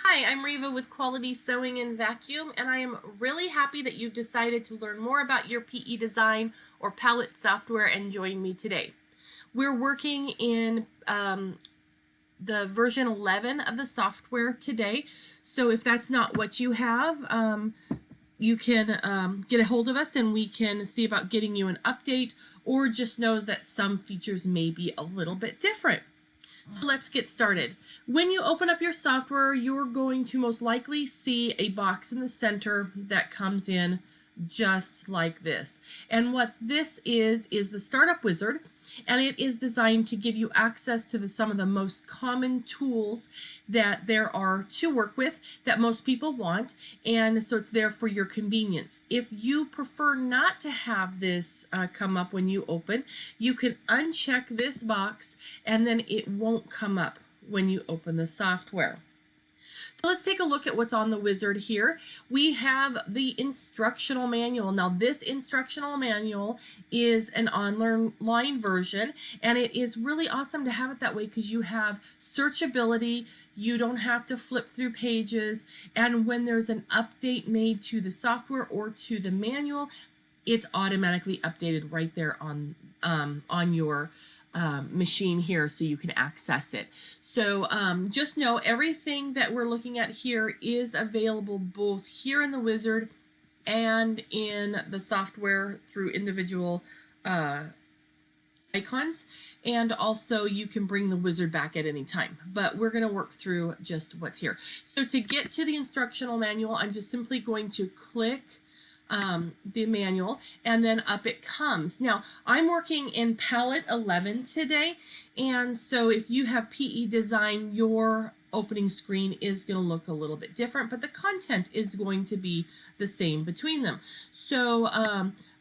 Hi, I'm Reva with Quality Sewing and Vacuum, and I am really happy that you've decided to learn more about your PE design or palette software and join me today. We're working in the version 11 of the software today, so if that's not what you have, you can get a hold of us and we can see about getting you an update, or just know that some features may be a little bit different. So let's get started. When you open up your software, you're going to most likely see a box in the center that comes in just like this. And what this is the Startup Wizard, and it is designed to give you access to some of the most common tools that there are to work with that most people want, and so it's there for your convenience. If you prefer not to have this come up when you open, you can uncheck this box and then it won't come up when you open the software. So let's take a look at what's on the wizard here. We have the instructional manual. Now this instructional manual is an online version, and it is really awesome to have it that way because you have searchability, you don't have to flip through pages, and when there's an update made to the software or to the manual, it's automatically updated right there on your machine here, so you can access it. So just know everything that we're looking at here is available both here in the wizard and in the software through individual icons, and also you can bring the wizard back at any time, but we're going to work through just what's here. So to get to the instructional manual, I'm just simply going to click the manual, and then up it comes. Now I'm working in palette 11 today, and so if you have PE design, your opening screen is going to look a little bit different, but the content is going to be the same between them. So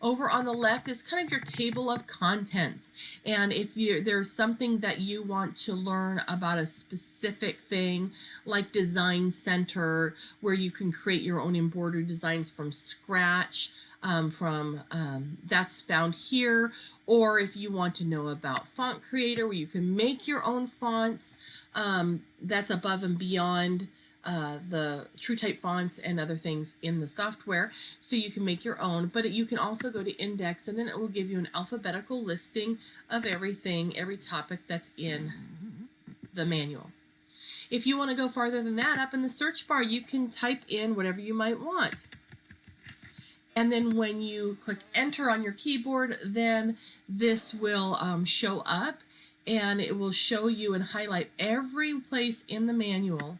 over on the left is kind of your table of contents, and if there's something that you want to learn about a specific thing like Design Center, where you can create your own embroidery designs from scratch, that's found here. Or if you want to know about Font Creator, where you can make your own fonts, that's above and beyond the TrueType fonts and other things in the software, so you can make your own. But you can also go to Index, and then it will give you an alphabetical listing of everything, every topic that's in the manual. If you want to go farther than that, up in the search bar, you can type in whatever you might want. And then when you click enter on your keyboard, then this will show up, and it will show you and highlight every place in the manual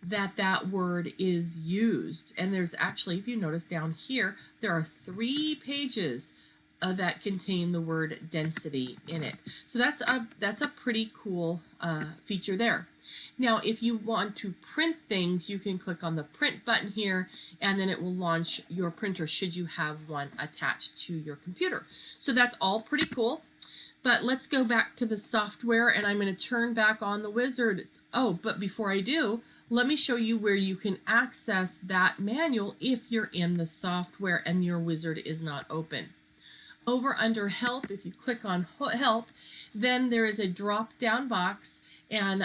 that word is used. And there's actually, if you notice down here, there are 3 pages that contain the word density in it. So that's a pretty cool feature there. Now, if you want to print things, you can click on the print button here, and then it will launch your printer should you have one attached to your computer. So that's all pretty cool. But let's go back to the software, and I'm going to turn back on the wizard. Oh, but before I do, let me show you where you can access that manual if you're in the software and your wizard is not open. Over under help, if you click on help, then there is a drop down box, and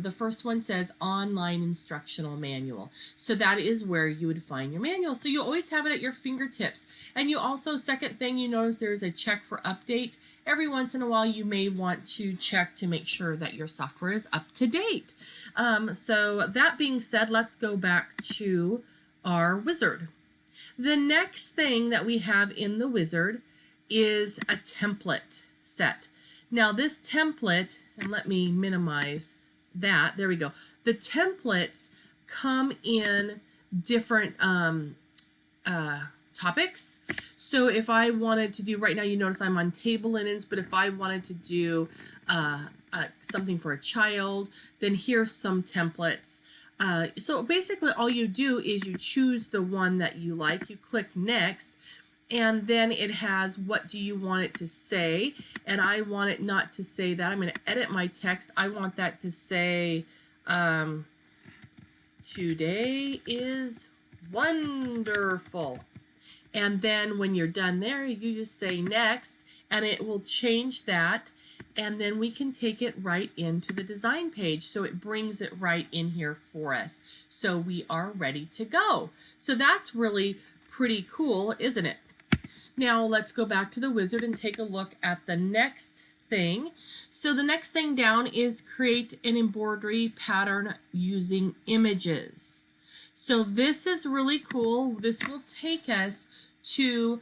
the first one says online instructional manual. So that is where you would find your manual. So you always have it at your fingertips. And you also, second thing, you notice there is a check for update. Every once in a while you may want to check to make sure that your software is up to date. So that being said, let's go back to our wizard. The next thing that we have in the wizard is a template set. Now this template, and let me minimize that, there we go. The templates come in different topics. So if I wanted to do, right now you notice I'm on table linens, but if I wanted to do something for a child, then here's some templates. So basically all you do is you choose the one that you like, you click next, and then it has what do you want it to say, and I want it not to say that. I'm going to edit my text. I want that to say today is wonderful. And then when you're done there, you just say next, and it will change that. and then we can take it right into the design page. So it brings it right in here for us. So we are ready to go. So that's really pretty cool, isn't it? Now let's go back to the wizard and take a look at the next thing. So the next thing down is create an embroidery pattern using images. So this is really cool. This will take us to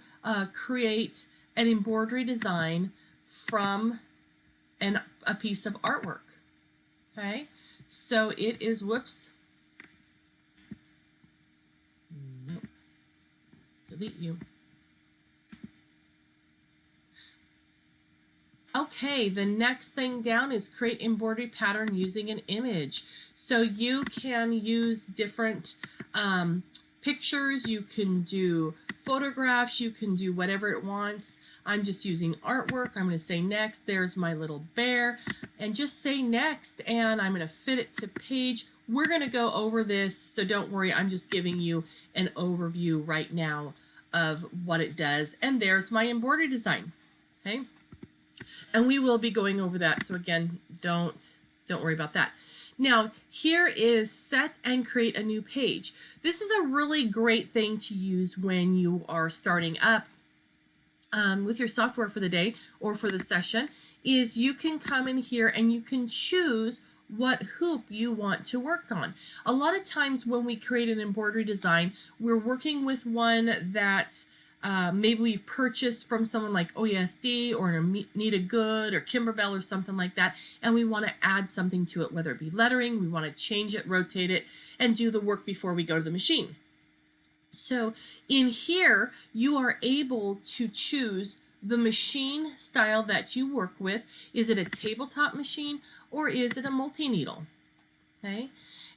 create an embroidery design from a piece of artwork. Okay, so it is, whoops, no, delete you. Okay, the next thing down is create embroidery pattern using an image. So you can use different pictures, you can do photographs, you can do whatever it wants. I'm just using artwork. I'm going to say next. There's my little bear, and just say next, and I'm going to fit it to page. We're going to go over this, so don't worry. I'm just giving you an overview right now of what it does. And there's my embroidery design. Okay. And we will be going over that. So again, don't worry about that. Now, here is set and create a new page. This is a really great thing to use when you are starting up with your software for the day or for the session, is you can come in here and you can choose what hoop you want to work on. A lot of times when we create an embroidery design, we're working with one that maybe we've purchased from someone like OESD or Need a Good or Kimberbell or something like that, and we want to add something to it, whether it be lettering, we want to change it, rotate it, and do the work before we go to the machine. So in here, you are able to choose the machine style that you work with. Is it a tabletop machine or is it a multi-needle? Okay.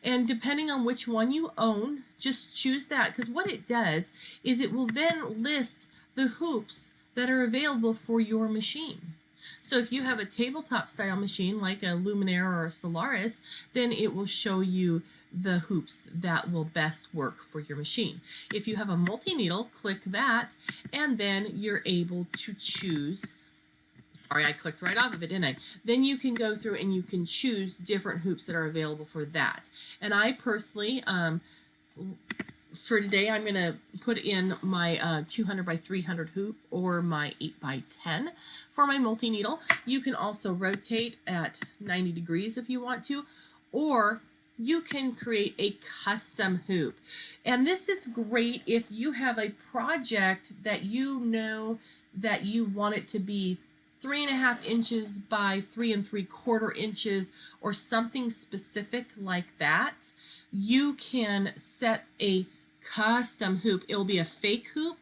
And depending on which one you own, just choose that, because what it does is it will then list the hoops that are available for your machine. So if you have a tabletop style machine like a Luminaire or a Solaris, then it will show you the hoops that will best work for your machine. If you have a multi-needle, click that, and then you're able to choose. Sorry, I clicked right off of it, didn't I? Then you can go through and you can choose different hoops that are available for that. And I personally, for today, I'm going to put in my 200 by 300 hoop or my 8 by 10 for my multi-needle. You can also rotate at 90 degrees if you want to, or you can create a custom hoop. And this is great if you have a project that you know that you want it to be 3.5 inches by 3 3/4 inches or something specific like that. You can set a custom hoop. It will be a fake hoop,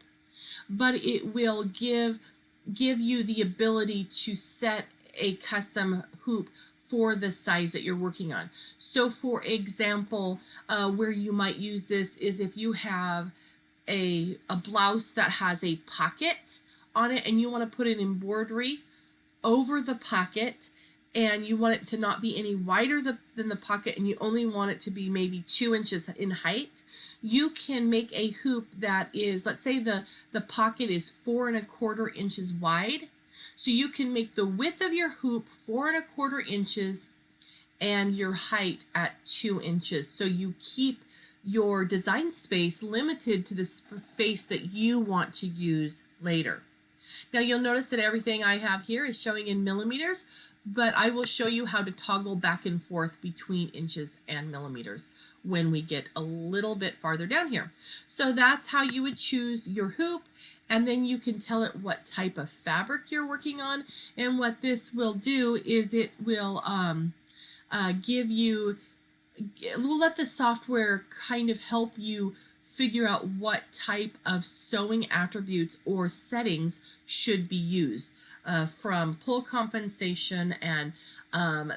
but it will give you the ability to set a custom hoop for the size that you're working on. So for example, where you might use this is if you have a blouse that has a pocket on it and you want to put an embroidery over the pocket, and you want it to not be any wider than the pocket, and you only want it to be maybe 2 inches in height, you can make a hoop that is, let's say the pocket is 4 1/4 inches wide. So you can make the width of your hoop 4 1/4 inches and your height at 2 inches. So you keep your design space limited to the space that you want to use later. Now you'll notice that everything I have here is showing in millimeters, but I will show you how to toggle back and forth between inches and millimeters when we get a little bit farther down here. So that's how you would choose your hoop, and then you can tell it what type of fabric you're working on. And what this will do is it will we'll let the software kind of help you figure out what type of sewing attributes or settings should be used, from pull compensation and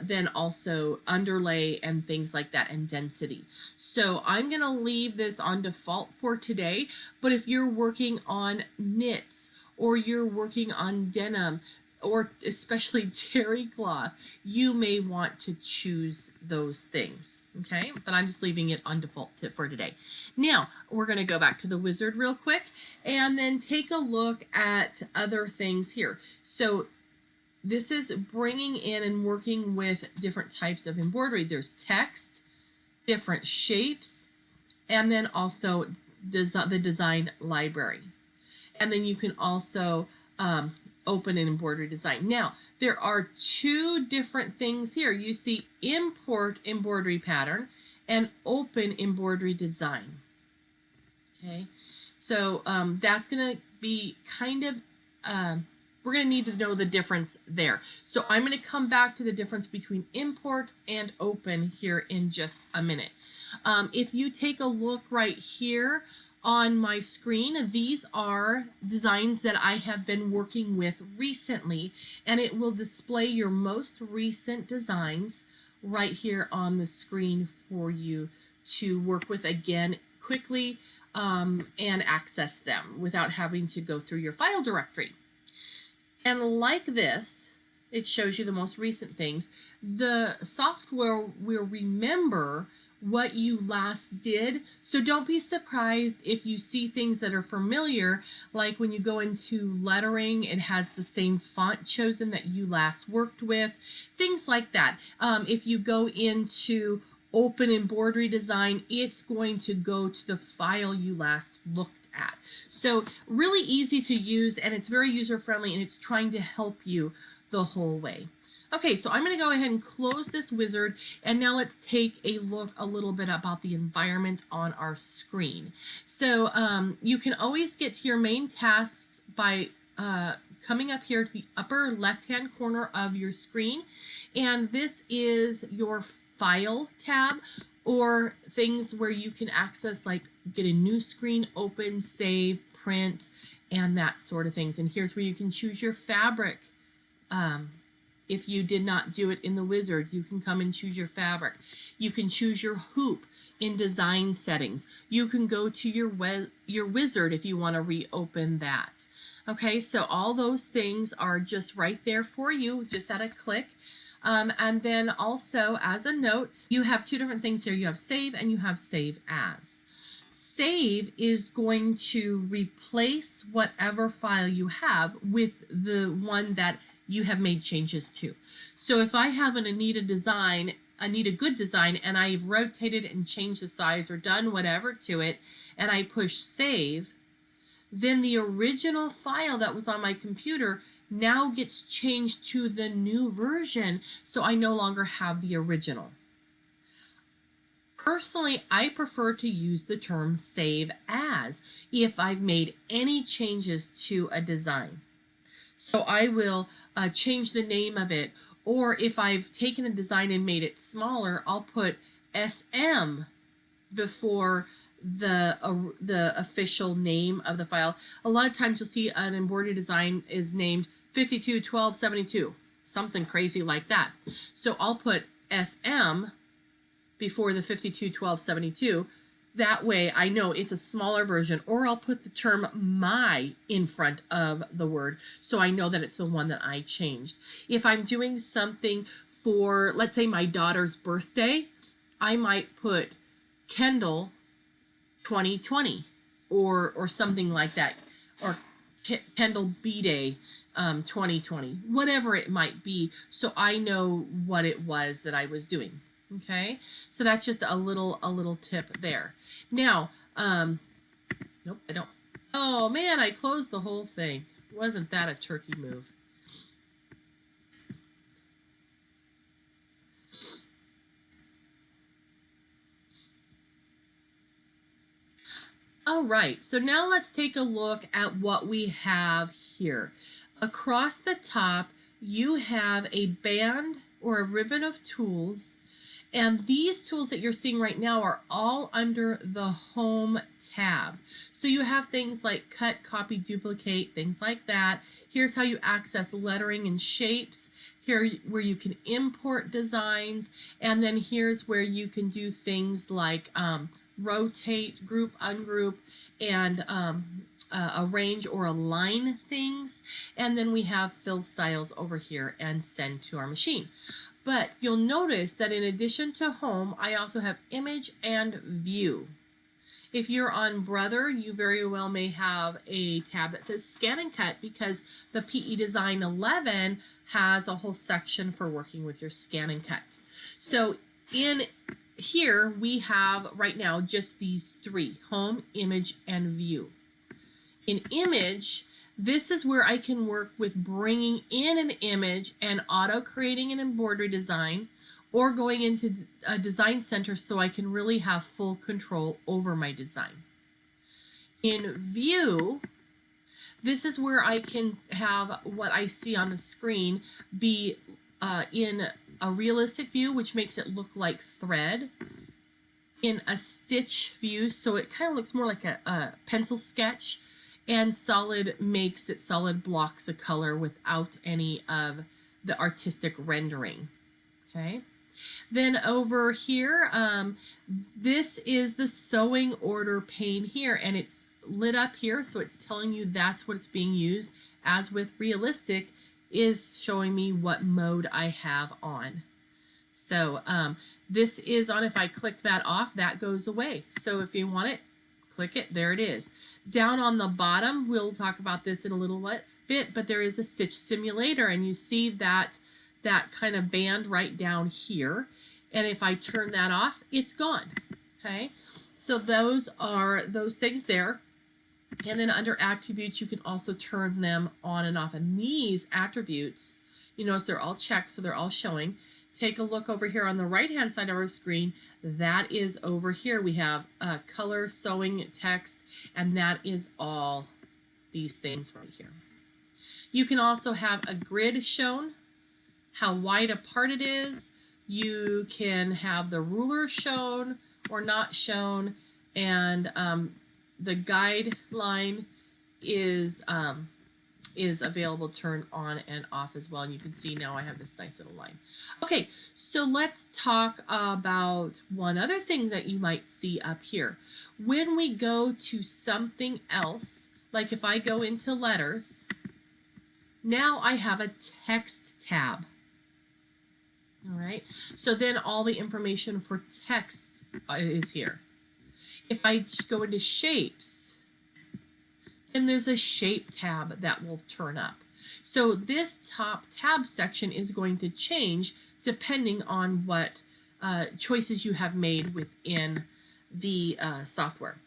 then also underlay and things like that, and density. So I'm going to leave this on default for today, but if you're working on knits or you're working on denim, or especially terry cloth, you may want to choose those things, okay? But I'm just leaving it on default for today. Now, we're going to go back to the wizard real quick and then take a look at other things here. So this is bringing in and working with different types of embroidery. There's text, different shapes, and then also the design library. And then you can also open an embroidery design. Now, there are two different things here. You see import embroidery pattern and open embroidery design. Okay, so that's going to be kind of, we're going to need to know the difference there. So I'm going to come back to the difference between import and open here in just a minute. If you take a look right here on my screen, these are designs that I have been working with recently, and it will display your most recent designs right here on the screen for you to work with again quickly and access them without having to go through your file directory. And like this, it shows you the most recent things. The software will remember what you last did, so don't be surprised if you see things that are familiar, like when you go into lettering, it has the same font chosen that you last worked with, things like that. If you go into open embroidery design, it's going to go to the file you last looked at. So really easy to use, and it's very user-friendly, and it's trying to help you the whole way. Okay, so I'm going to go ahead and close this wizard, and now let's take a look a little bit about the environment on our screen. So you can always get to your main tasks by coming up here to the upper left-hand corner of your screen, and this is your File tab, or things where you can access, like get a new screen, open, save, print, and that sort of things. And here's where you can choose your fabric. If you did not do it in the wizard, you can come and choose your fabric. You can choose your hoop in design settings. You can go to your wizard if you want to reopen that. Okay, so all those things are just right there for you, just at a click. And then also, as a note, you have two different things here. You have save and you have save as. Save is going to replace whatever file you have with the one that you have made changes to. So if I have an Anita good design, and I've rotated and changed the size or done whatever to it, and I push save, then the original file that was on my computer now gets changed to the new version, so I no longer have the original. Personally, I prefer to use the term save as if I've made any changes to a design. So I will change the name of it, or if I've taken a design and made it smaller, I'll put SM before the official name of the file. A lot of times you'll see an embroidery design is named 521272, something crazy like that. So I'll put SM before the 521272. That way I know it's a smaller version, or I'll put the term my in front of the word so I know that it's the one that I changed. If I'm doing something for, let's say, my daughter's birthday, I might put Kendall 2020 or something like that, or Kendall B-Day 2020, whatever it might be, so I know what it was that I was doing. Okay, so that's just a little tip there. Now, nope, I don't. Oh man, I closed the whole thing. Wasn't that a turkey move? All right, so now let's take a look at what we have here. Across the top, you have a band or a ribbon of tools. And these tools that you're seeing right now are all under the Home tab. So you have things like cut, copy, duplicate, things like that. Here's how you access lettering and shapes. Here where you can import designs. And then here's where you can do things like rotate, group, ungroup, and arrange or align things. And then we have fill styles over here and send to our machine. But you'll notice that in addition to Home, I also have Image and View. If you're on Brother, you very well may have a tab that says Scan and Cut, because the PE Design 11 has a whole section for working with your Scan and Cut. So in here, we have right now just these three: Home, Image, and View. In Image, this is where I can work with bringing in an image and auto-creating an embroidery design, or going into a design center so I can really have full control over my design. In View, this is where I can have what I see on the screen be in a realistic view, which makes it look like thread, in a stitch view, so it kind of looks more like a pencil sketch, and solid makes it solid blocks of color without any of the artistic rendering. Okay. Then over here, this is the sewing order pane here, and it's lit up here, so it's telling you that's what it's being used. As with realistic, is showing me what mode I have on. So this is on. If I click that off, that goes away. So if you want it, click it. There it is. Down on the bottom, we'll talk about this in a little bit, but there is a stitch simulator, and you see that kind of band right down here. And if I turn that off, it's gone. Okay, so those are those things there. And then under attributes, you can also turn them on and off. And these attributes, you notice they're all checked, so they're all showing. Take a look over here on the right hand side of our screen. That is over here. We have color, sewing, text, and that is all these things right here. You can also have a grid shown, how wide apart it is. You can have the ruler shown or not shown, and the guideline is available to turn on and off as well. And you can see now I have this nice little line. Okay, so let's talk about one other thing that you might see up here. When we go to something else, like if I go into letters, now I have a text tab. All right, so then all the information for text is here. If I go into shapes, then there's a shape tab that will turn up. So this top tab section is going to change depending on what choices you have made within the software.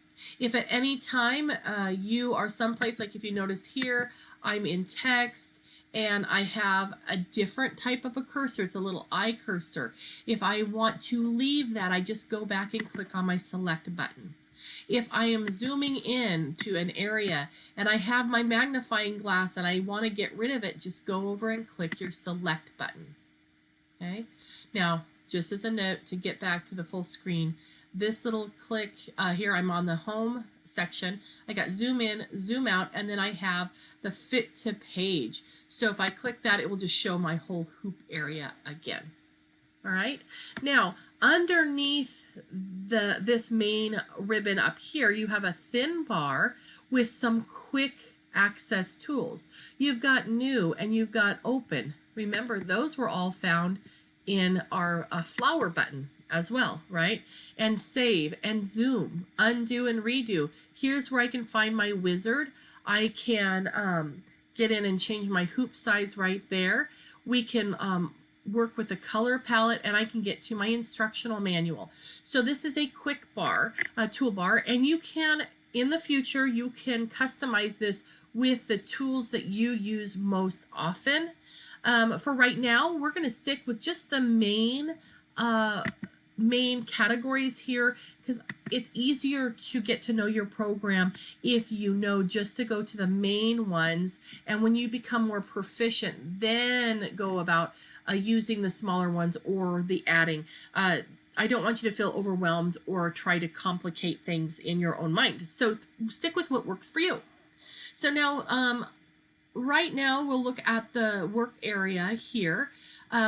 If at any time you are someplace, like if you notice here, I'm in text and I have a different type of a cursor, it's a little eye cursor. If I want to leave that, I just go back and click on my select button. If I am zooming in to an area and I have my magnifying glass and I want to get rid of it, just go over and click your select button. Okay. Now, just as a note to get back to the full screen, this little click here, I'm on the home section. I got zoom in, zoom out, and then I have the fit to page. So if I click that, it will just show my whole hoop area again. All right. Now, underneath this main ribbon up here, you have a thin bar with some quick access tools. You've got new and you've got open. Remember, those were all found in our flower button as well, right? And save and zoom, undo and redo. Here's where I can find my wizard. I can get in and change my hoop size right there. We can work with the color palette, and I can get to my instructional manual. So this is a quick bar, toolbar, and you can, in the future, you can customize this with the tools that you use most often. For right now, we're going to stick with just the main categories here, because it's easier to get to know your program if you know just to go to the main ones, and when you become more proficient, then go about using the smaller ones or the adding. I don't want you to feel overwhelmed or try to complicate things in your own mind. So stick with what works for you. So now, right now we'll look at the work area here.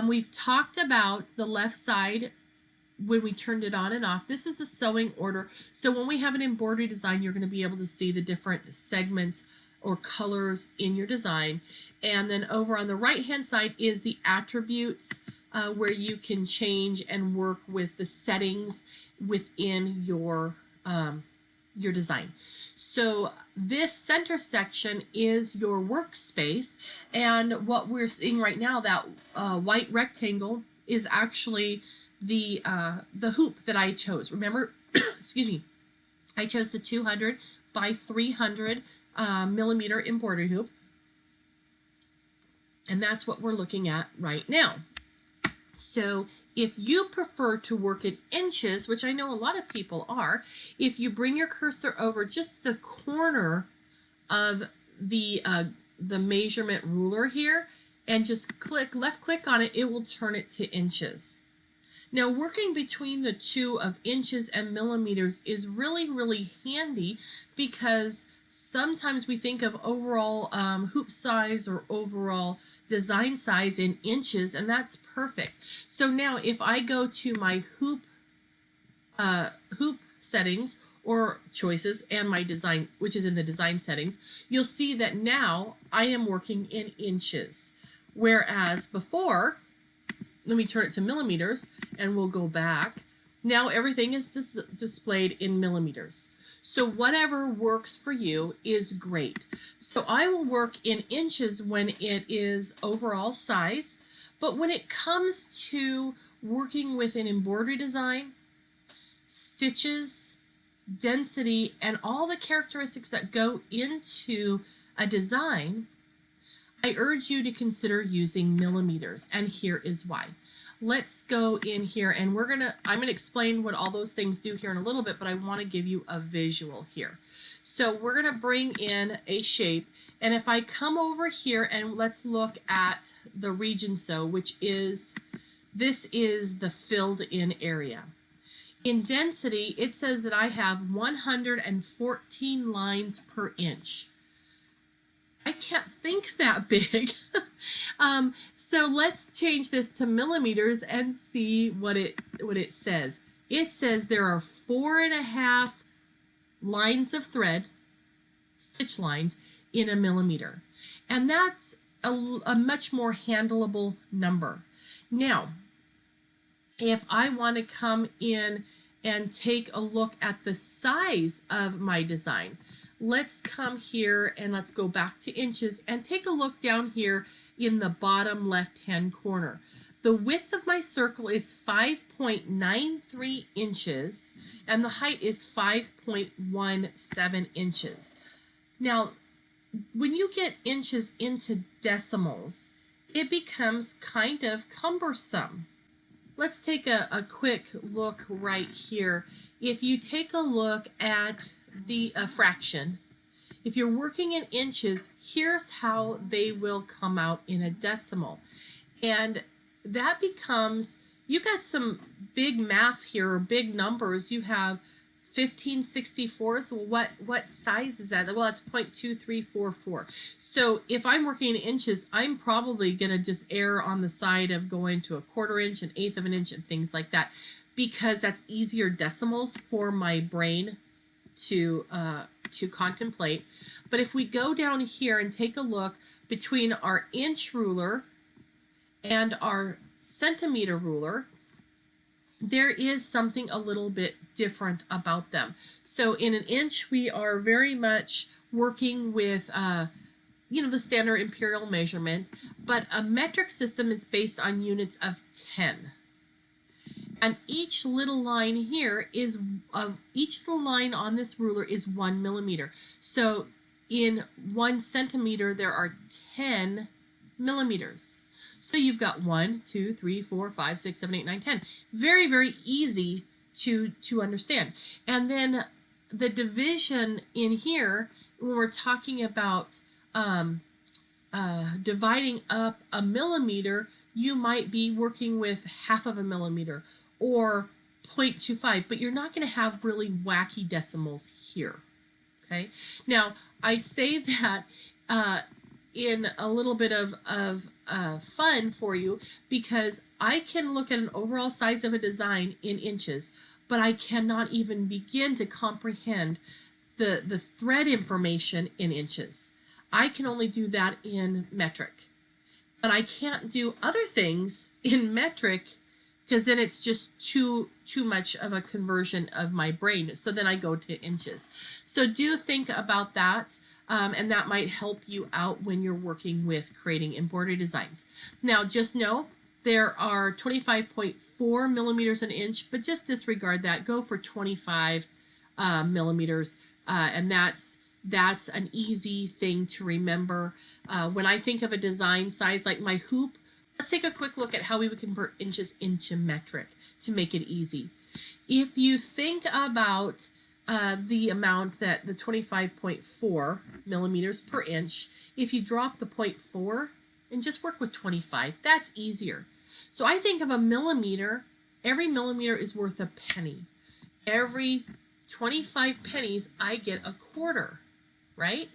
We've talked about the left side when we turned it on and off. This is a sewing order. So when we have an embroidery design, you're going to be able to see the different segments or colors in your design. And then over on the right hand side is the attributes, where you can change and work with the settings within your your design. So this center section is your workspace, and what we're seeing right now, that white rectangle, is actually the hoop that I chose. Remember, excuse me, I chose the 200 by 300 millimeter embroidery hoop, and that's what we're looking at right now. So if you prefer to work in inches, which I know a lot of people are, if you bring your cursor over just the corner of the measurement ruler here and just left click on it, it will turn it to inches. Now, working between the two of inches and millimeters is really, really handy, because sometimes we think of overall hoop size or overall design size in inches, and that's perfect. So now if I go to my hoop settings or choices and my design, which is in the design settings, you'll see that now I am working in inches. Whereas before, let me turn it to millimeters and we'll go back. Now everything is displayed in millimeters. So whatever works for you is great. So I will work in inches when it is overall size, but when it comes to working with an embroidery design, stitches, density, and all the characteristics that go into a design, I urge you to consider using millimeters, and here is why. Let's go in here, and I'm gonna explain what all those things do here in a little bit, but I want to give you a visual here. So we're gonna bring in a shape, and if I come over here and let's look at the region so, which is, this is the filled in area. In density, it says that I have 114 lines per inch. I can't think that big. So let's change this to millimeters and see what it says. It says there are 4.5 lines of thread, stitch lines, in a millimeter. And that's a much more handleable number. Now, if I want to come in and take a look at the size of my design, let's come here and let's go back to inches and take a look down here in the bottom left hand corner. The width of my circle is 5.93 inches and the height is 5.17 inches. Now, when you get inches into decimals, it becomes kind of cumbersome. Let's take a quick look right here. If you take a look at the fraction, if you're working in inches, here's how they will come out in a decimal. And that becomes, you got some big math here, or big numbers. You have 15/64. Well, what size is that? Well, that's 0.2344. So if I'm working in inches, I'm probably gonna just err on the side of going to 1/4 inch, 1/8 of an inch, and things like that, because that's easier decimals for my brain to contemplate. But if we go down here and take a look between our inch ruler and our centimeter ruler, there is something a little bit different about them. So in an inch, we are very much working with the standard imperial measurement, but a metric system is based on units of 10. And each little line here is, each little line on this ruler is 1 millimeter. So in 1 centimeter, there are 10 millimeters. So you've got 1, 2, 3, 4, 5, 6, 7, 8, 9, 10. Very, very easy to understand. And then the division in here, when we're talking about dividing up a millimeter, you might be working with 1/2 of a millimeter or 0.25, but you're not going to have really wacky decimals here. Okay. Now, I say that in a little bit of fun for you, because I can look at an overall size of a design in inches, but I cannot even begin to comprehend the thread information in inches. I can only do that in metric, but I can't do other things in metric because then it's just too much of a conversion of my brain. So then I go to inches. So do think about that, and that might help you out when you're working with creating embroidery designs. Now, just know there are 25.4 millimeters an inch, but just disregard that. Go for 25 millimeters, and that's an easy thing to remember. When I think of a design size like my hoop, let's take a quick look at how we would convert inches into metric to make it easy. If you think about the amount that the 25.4 millimeters per inch, if you drop the 0.4 and just work with 25, that's easier. So I think of a millimeter, every millimeter is worth a penny. Every 25 pennies, I get a quarter, right?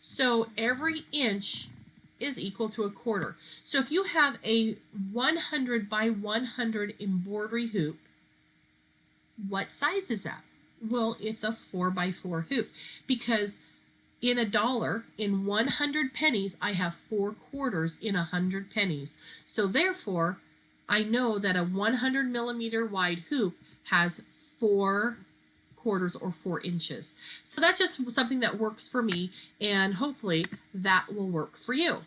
So every inch is equal to a quarter. So if you have a 100 by 100 embroidery hoop, what size is that? Well, it's a 4 by 4 hoop, because in a dollar, in 100 pennies, I have 4 quarters in 100 pennies. So therefore, I know that a 100 millimeter wide hoop has 4 quarters or 4 inches. So that's just something that works for me, and hopefully that will work for you.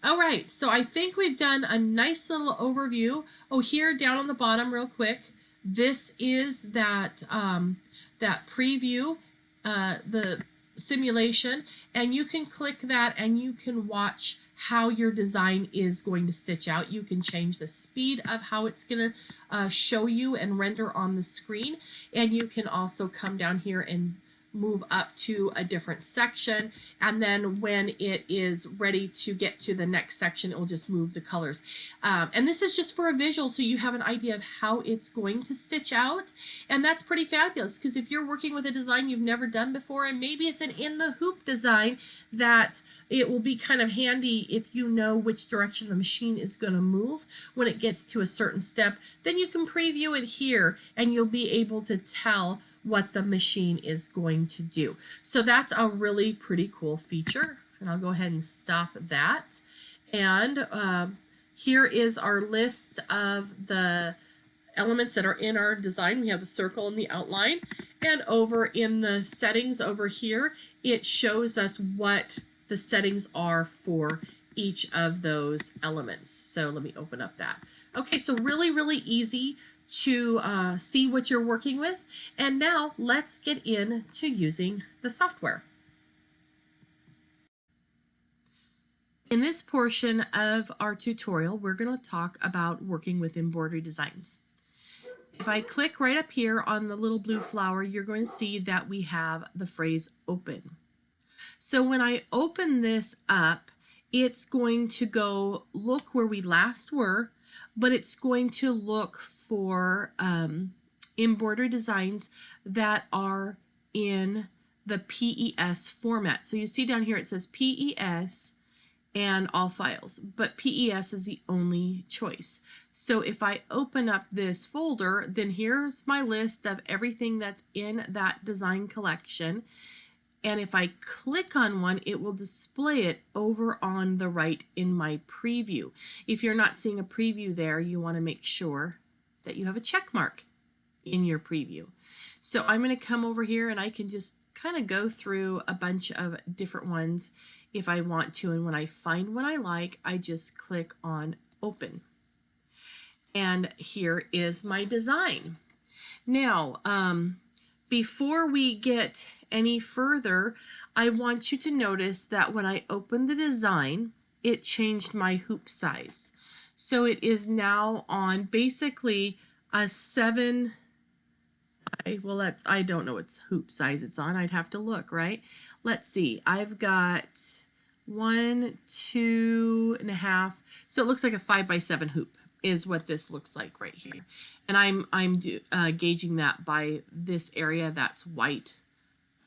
All right, so I think we've done a nice little overview. Oh, here down on the bottom real quick, this is that, that preview, the simulation, and you can click that and you can watch how your design is going to stitch out. You can change the speed of how it's going to show you and render on the screen, and you can also come down here and move up to a different section, and then when it is ready to get to the next section, it will just move the colors. And this is just for a visual, so you have an idea of how it's going to stitch out, and that's pretty fabulous, because if you're working with a design you've never done before, and maybe it's an in the hoop design, that it will be kind of handy if you know which direction the machine is going to move when it gets to a certain step. Then you can preview it here and you'll be able to tell what the machine is going to do. So that's a really pretty cool feature, and I'll go ahead and stop that. And here is our list of the elements that are in our design. We have the circle and the outline, and over in the settings over here, it shows us what the settings are for each of those elements. So let me open up that. Okay, so really easy to see what you're working with. And now let's get into using the software. In this portion of our tutorial, we're going to talk about working with embroidery designs. If I click right up here on the little blue flower, you're going to see that we have the phrase open. So when I open this up, it's going to go look where we last were, but it's going to look for embroidery designs that are in the PES format. So you see down here it says PES and all files, but PES is the only choice. So if I open up this folder, then here's my list of everything that's in that design collection. And if I click on one, it will display it over on the right in my preview. If you're not seeing a preview there, you want to make sure that you have a check mark in your preview. So I'm going to come over here and I can just kind of go through a bunch of different ones if I want to. And when I find one I like, I just click on open. And here is my design. Now, before we get any further, I want you to notice that when I open the design, it changed my hoop size. So it is now on basically a 7. Well, that's, I don't know what hoop size it's on. I'd have to look, right? Let's see. I've got 1, 2.5. So it looks like a 5 by 7 hoop is what this looks like right here. And I'm gauging that by this area that's white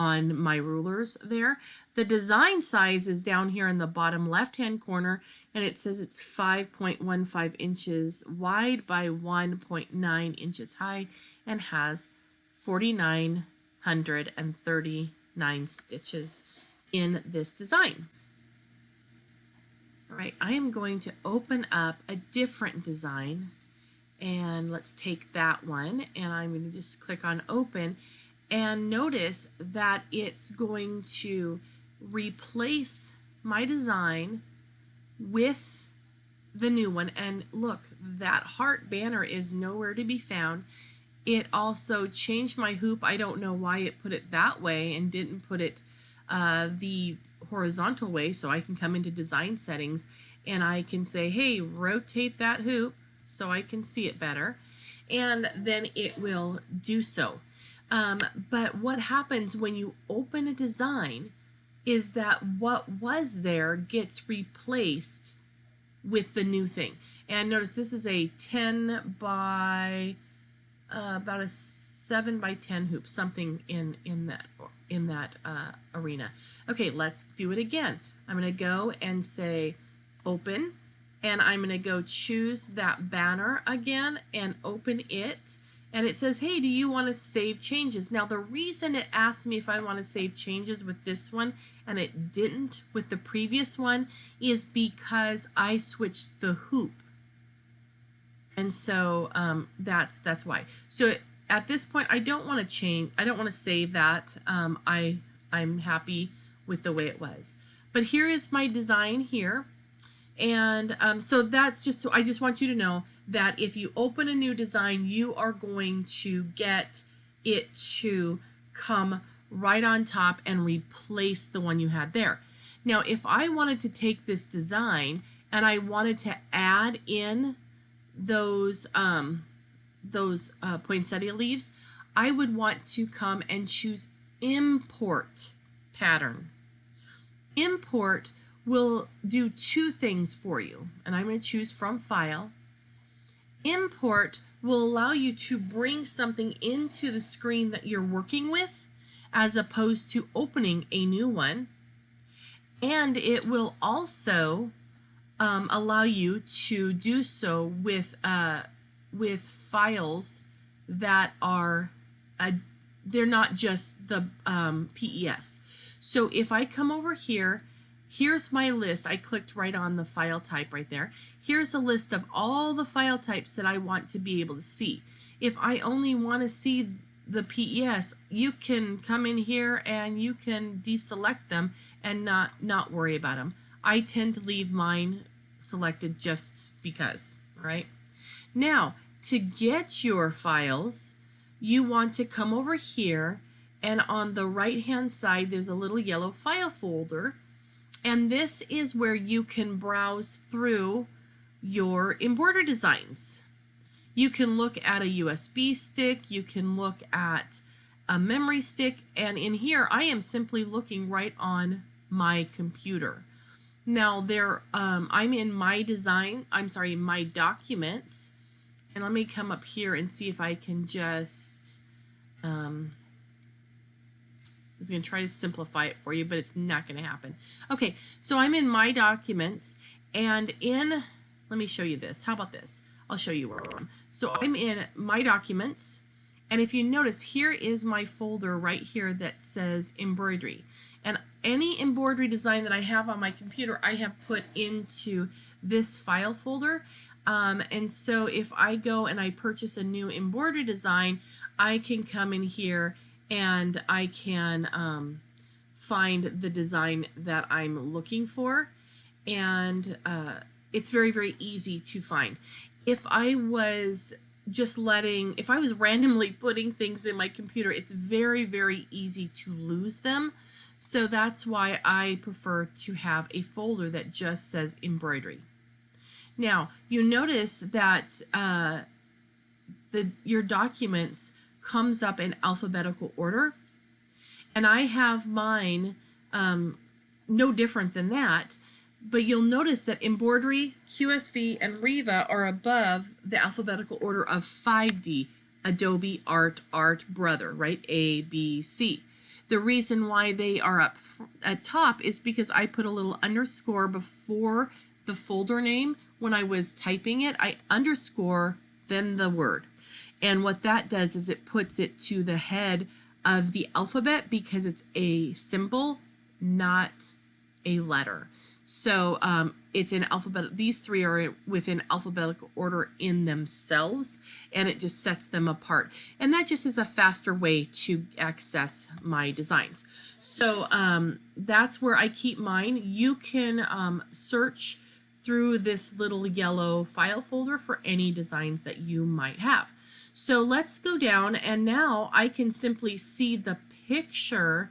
on my rulers there. The design size is down here in the bottom left-hand corner, and it says it's 5.15 inches wide by 1.9 inches high and has 4,939 stitches in this design. All right, I am going to open up a different design, And let's take that one, and I'm going to just click on open, and notice that it's going to replace my design with the new one. And look, that heart banner is nowhere to be found. It also changed my hoop. I don't know why it put it that way and didn't put it the horizontal way, so I can come into design settings and I can say, hey, rotate that hoop so I can see it better, and then it will do so. But what happens when you open a design is that what was there gets replaced with the new thing. And notice this is a 10 by about a 7 by 10 hoop, something in that arena. Okay, let's do it again. I'm going to go and say open, and I'm going to go choose that banner again and open it. And it says, hey, do you want to save changes? Now, the reason it asked me if I want to save changes with this one and it didn't with the previous one is because I switched the hoop. And so that's why. So at this point, I don't want to change. I don't want to save that. I'm happy with the way it was. But here is my design here. And so that's just, so I just want you to know that if you open a new design, you are going to get it to come right on top and replace the one you had there. Now, if I wanted to take this design and I wanted to add in those poinsettia leaves, I would want to come and choose import pattern. Import will do two things for you, and I'm going to choose from file. Import will allow you to bring something into the screen that you're working with as opposed to opening a new one, and it will also allow you to do so with files that are they're not just the PES. So if I come over here, here's my list. I clicked right on the file type right there. Here's a list of all the file types that I want to be able to see. If I only want to see the PES, you can come in here and you can deselect them and not worry about them. I tend to leave mine selected just because, all right? Now, to get your files, you want to come over here, and on the right-hand side, there's a little yellow file folder, and this is where you can browse through your embroidery designs. You can look at a USB stick, you can look at a memory stick, and in here, I am simply looking right on my computer. Now there, I'm in my my documents, and let me come up here and see if I can just, I was going to try to simplify it for you, but it's not going to happen. Okay, so I'm in my documents, and let me show you this. How about this? I'll show you where I am. So I'm in my documents, and if you notice, here is my folder right here that says embroidery. And any embroidery design that I have on my computer, I have put into this file folder. And so if I go and I purchase a new embroidery design, I can come in here and I can find the design that I'm looking for. And it's very, very easy to find. If I was randomly putting things in my computer, it's very, very easy to lose them. So that's why I prefer to have a folder that just says embroidery. Now, you notice that your documents comes up in alphabetical order, and I have mine no different than that, but you'll notice that embroidery, QSV, and Riva are above the alphabetical order of 5D, Adobe, Art, Brother, right? A, B, C. The reason why they are up at top is because I put a little underscore before the folder name. When I was typing it, I underscore then the word. And what that does is it puts it to the head of the alphabet because it's a symbol, not a letter. So it's in alphabetical, these three are within alphabetical order in themselves, and it just sets them apart. And that just is a faster way to access my designs. So that's where I keep mine. You can search through this little yellow file folder for any designs that you might have. So let's go down, and now I can simply see the picture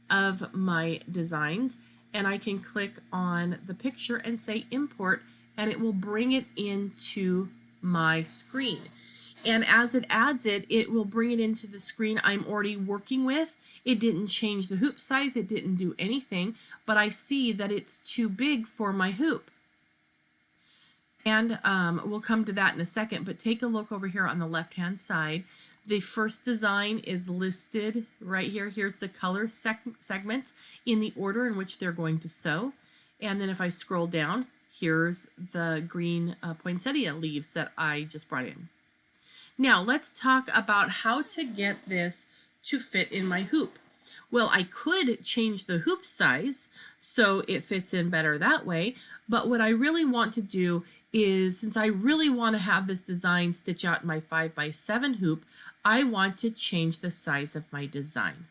of my designs, and I can click on the picture and say import, and it will bring it into my screen. And as it adds it, it will bring it into the screen I'm already working with. It didn't change the hoop size, it didn't do anything, but I see that it's too big for my hoop. And we'll come to that in a second, but take a look over here on the left-hand side. The first design is listed right here. Here's the color segments in the order in which they're going to sew. And then if I scroll down, here's the green poinsettia leaves that I just brought in. Now let's talk about how to get this to fit in my hoop. Well, I could change the hoop size so it fits in better that way, but what I really want to do is, since I really want to have this design stitch out in my 5x7 hoop, I want to change the size of my design.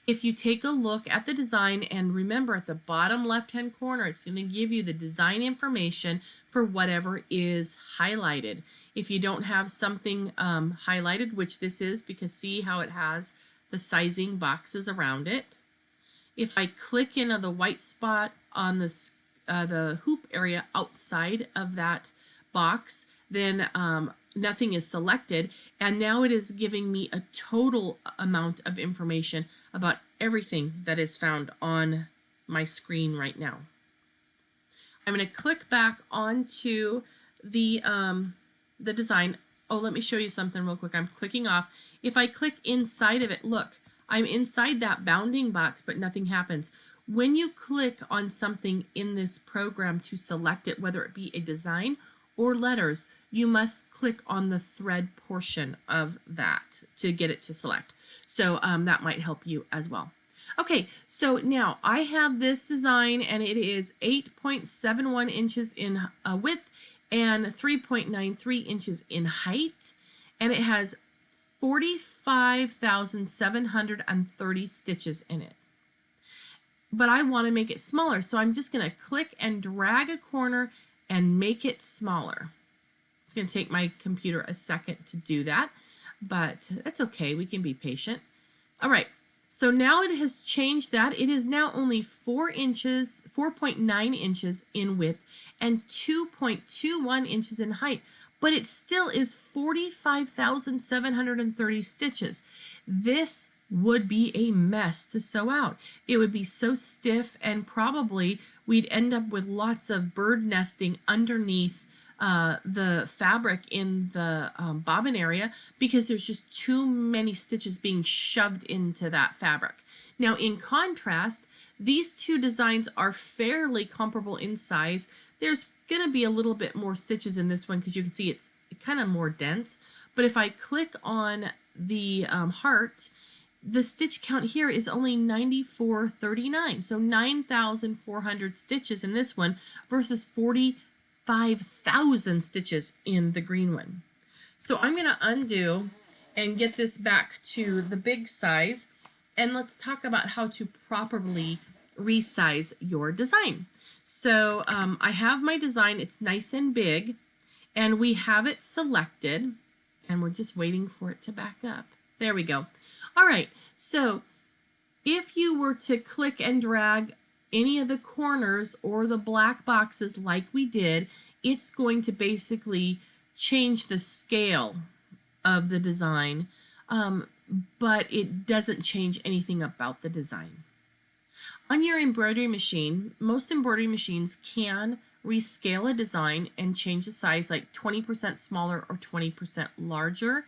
If you take a look at the design, and remember at the bottom left-hand corner, it's going to give you the design information for whatever is highlighted. If you don't have something highlighted, which this is, because see how it has the sizing boxes around it. If I click into the white spot on the hoop area outside of that box, then nothing is selected, and now it is giving me a total amount of information about everything that is found on my screen right now. I'm going to click back onto the design. Oh, let me show you something real quick. I'm clicking off. If I click inside of it, look, I'm inside that bounding box, but nothing happens. When you click on something in this program to select it, whether it be a design or letters, you must click on the thread portion of that to get it to select. So that might help you as well. Okay, so now I have this design, and it is 8.71 inches in width and 3.93 inches in height, and it has 45,730 stitches in it. But I want to make it smaller, so I'm just going to click and drag a corner and make it smaller. It's going to take my computer a second to do that, but that's okay. We can be patient. All right, so now it has changed that. It is now only 4.9 inches in width and 2.21 inches in height, but it still is 45,730 stitches. This would be a mess to sew out. It would be so stiff, and probably we'd end up with lots of bird nesting underneath the fabric in the bobbin area, because there's just too many stitches being shoved into that fabric. Now, in contrast, these two designs are fairly comparable in size. There's going to be a little bit more stitches in this one because you can see it's kind of more dense. But if I click on the heart, the stitch count here is only 9,439. So 9,400 stitches in this one versus 45,000 stitches in the green one. So I'm going to undo and get this back to the big size, and let's talk about how to properly resize your design. So I have my design, it's nice and big, and we have it selected, and we're just waiting for it to back up. There we go. All right, so if you were to click and drag any of the corners or the black boxes like we did, it's going to basically change the scale of the design, but it doesn't change anything about the design. On your embroidery machine, most embroidery machines can rescale a design and change the size, like 20% smaller or 20% larger.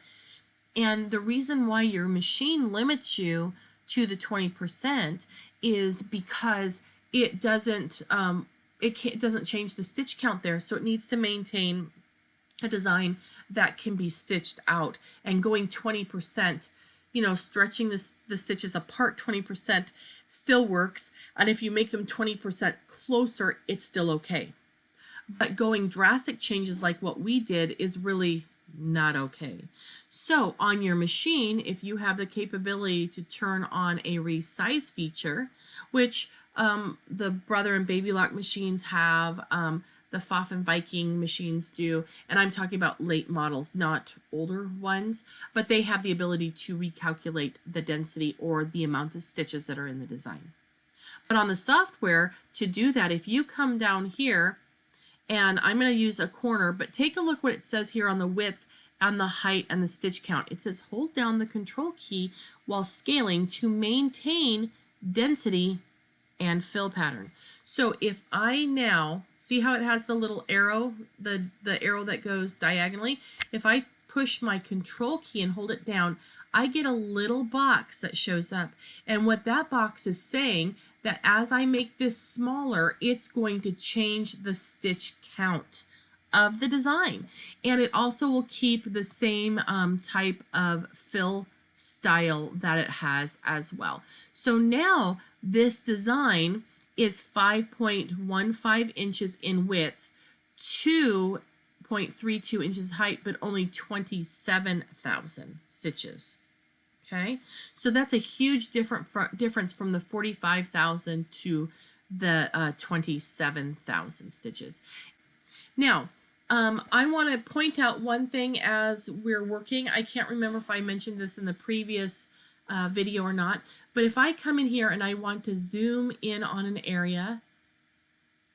And the reason why your machine limits you to the 20% is because it doesn't change the stitch count there, so it needs to maintain a design that can be stitched out. And going 20%, you know, stretching the stitches apart 20% still works. And if you make them 20% closer, it's still okay. But going drastic changes like what we did is really not okay. So on your machine, if you have the capability to turn on a resize feature, which the Brother and Baby Lock machines have, the Pfaff and Viking machines do, and I'm talking about late models, not older ones, but they have the ability to recalculate the density or the amount of stitches that are in the design. But on the software, to do that, if you come down here, and I'm going to use a corner, but take a look what it says here on the width and the height and the stitch count. It says hold down the control key while scaling to maintain density and fill pattern. So if I now, see how it has the little arrow, the arrow that goes diagonally? If I push my control key and hold it down, I get a little box that shows up. And what that box is saying, that as I make this smaller, it's going to change the stitch count of the design. And it also will keep the same type of fill style that it has as well. So now this design is 5.15 inches in width, 2.32 inches height, but only 27,000 stitches. Okay, so that's a huge difference from the 45,000 to the 27,000 stitches. Now, I want to point out one thing as we're working. I can't remember if I mentioned this in the previous video or not, but if I come in here and I want to zoom in on an area,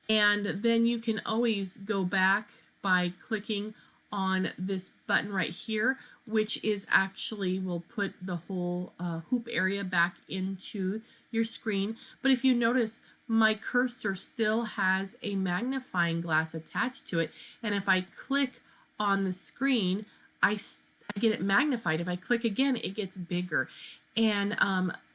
and then you can always go back by clicking on this button right here, which is actually will put the whole hoop area back into your screen. But if you notice, my cursor still has a magnifying glass attached to it, and if I click on the screen, I get it magnified. If I click again, it gets bigger. And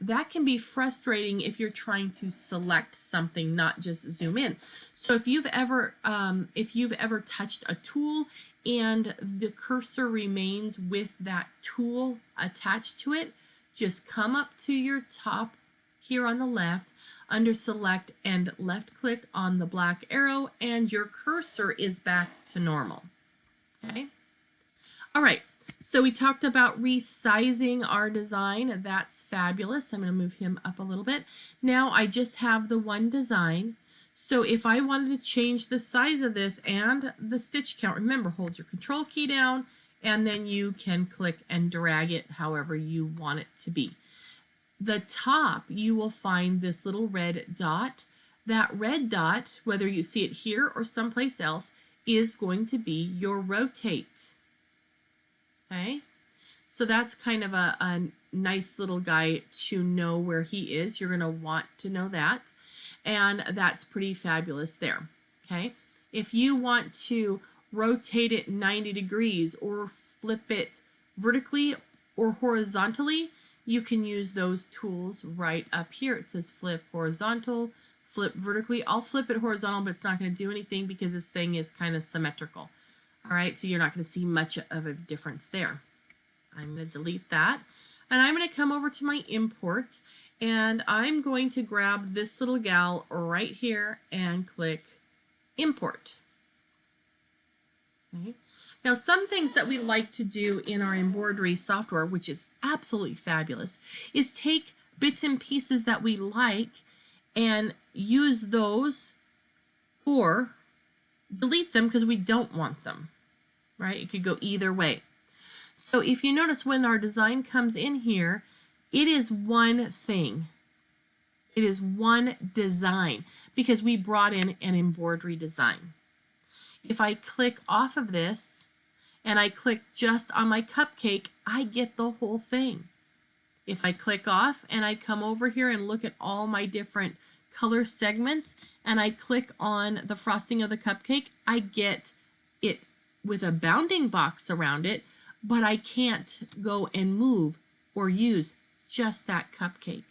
that can be frustrating if you're trying to select something, not just zoom in. So if you've ever touched a tool and the cursor remains with that tool attached to it, just come up to your top here on the left under select and left click on the black arrow, and your cursor is back to normal. Okay. All right. So we talked about resizing our design. That's fabulous. I'm going to move him up a little bit. Now I just have the one design. So if I wanted to change the size of this and the stitch count, remember, hold your control key down and then you can click and drag it however you want it to be. The top, you will find this little red dot. That red dot, whether you see it here or someplace else, is going to be your rotate. Okay, so that's kind of a nice little guy to know where he is. You're going to want to know that, and that's pretty fabulous there. Okay, if you want to rotate it 90 degrees or flip it vertically or horizontally, you can use those tools right up here. It says flip horizontal, flip vertically. I'll flip it horizontal, but it's not going to do anything because this thing is kind of symmetrical. All right, so you're not going to see much of a difference there. I'm going to delete that, and I'm going to come over to my import, and I'm going to grab this little gal right here and click import. Okay. Now, some things that we like to do in our embroidery software, which is absolutely fabulous, is take bits and pieces that we like and use those, or delete them because we don't want them, right? It could go either way. So if you notice when our design comes in here, it is one thing. It is one design because we brought in an embroidery design. If I click off of this and I click just on my cupcake, I get the whole thing. If I click off and I come over here and look at all my different color segments and I click on the frosting of the cupcake, I get it with a bounding box around it, but I can't go and move or use just that cupcake.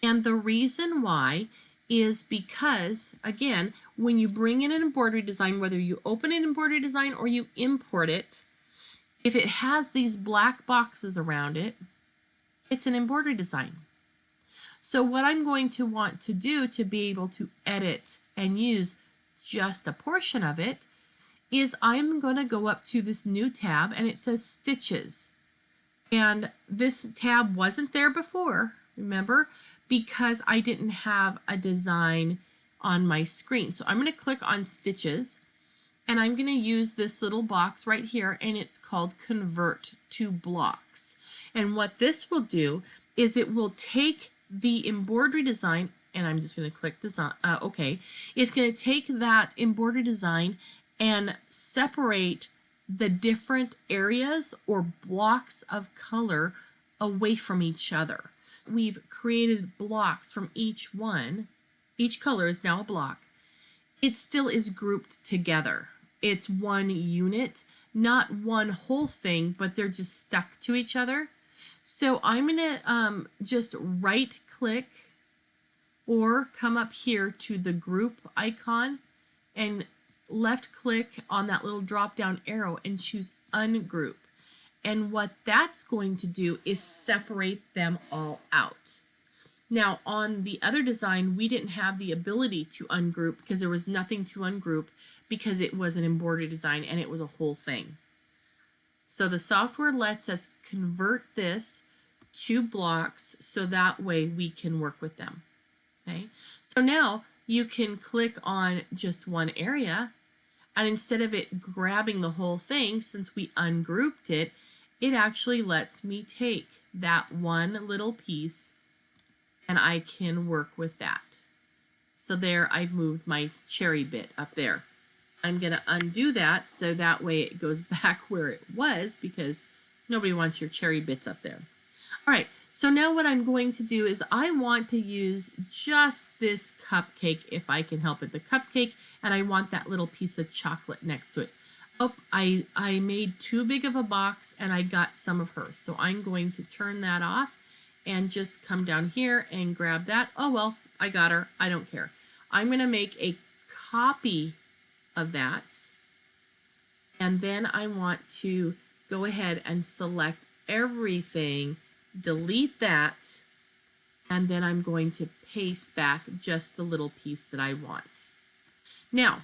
And the reason why is because, again, when you bring in an embroidery design, whether you open an embroidery design or you import it, if it has these black boxes around it, It's an embroidery design. So what I'm going to want to do to be able to edit and use just a portion of it is I'm going to go up to this new tab and it says Stitches. And this tab wasn't there before, remember, because I didn't have a design on my screen. So I'm going to click on Stitches and I'm going to use this little box right here, and it's called Convert to Blocks. And what this will do is it will take the embroidery design, and I'm just going to click design, OK. It's going to take that embroidery design and separate the different areas or blocks of color away from each other. We've created blocks from each one. Each color is now a block. It still is grouped together. It's one unit, not one whole thing, but they're just stuck to each other. So I'm going to just right click or come up here to the group icon and left click on that little drop down arrow and choose ungroup. And what that's going to do is separate them all out. Now on the other design, we didn't have the ability to ungroup because there was nothing to ungroup because it was an embroidery design and it was a whole thing. So the software lets us convert this to blocks so that way we can work with them. Okay, so now you can click on just one area, and instead of it grabbing the whole thing, since we ungrouped it, it actually lets me take that one little piece and I can work with that. So there, I've moved my cherry bit up there. I'm going to undo that so that way it goes back where it was, because nobody wants your cherry bits up there. All right, so now what I'm going to do is I want to use just this cupcake if I can help it, the cupcake, and I want that little piece of chocolate next to it. Oh, I made too big of a box and I got some of hers. So I'm going to turn that off and just come down here and grab that. Oh, well, I got her. I don't care. I'm going to make a copy of that. And then I want to go ahead and select everything, delete that, and then I'm going to paste back just the little piece that I want. Now,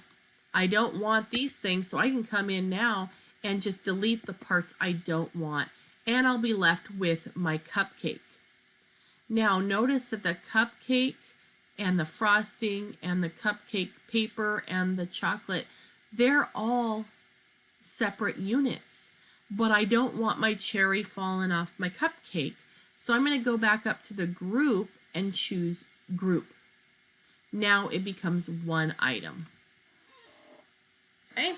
I don't want these things, so I can come in now and just delete the parts I don't want, and I'll be left with my cupcake. Now, notice that the cupcake and the frosting and the cupcake paper and the chocolate, they're all separate units, but I don't want my cherry falling off my cupcake. So I'm going to go back up to the group and choose group. Now it becomes one item. Okay.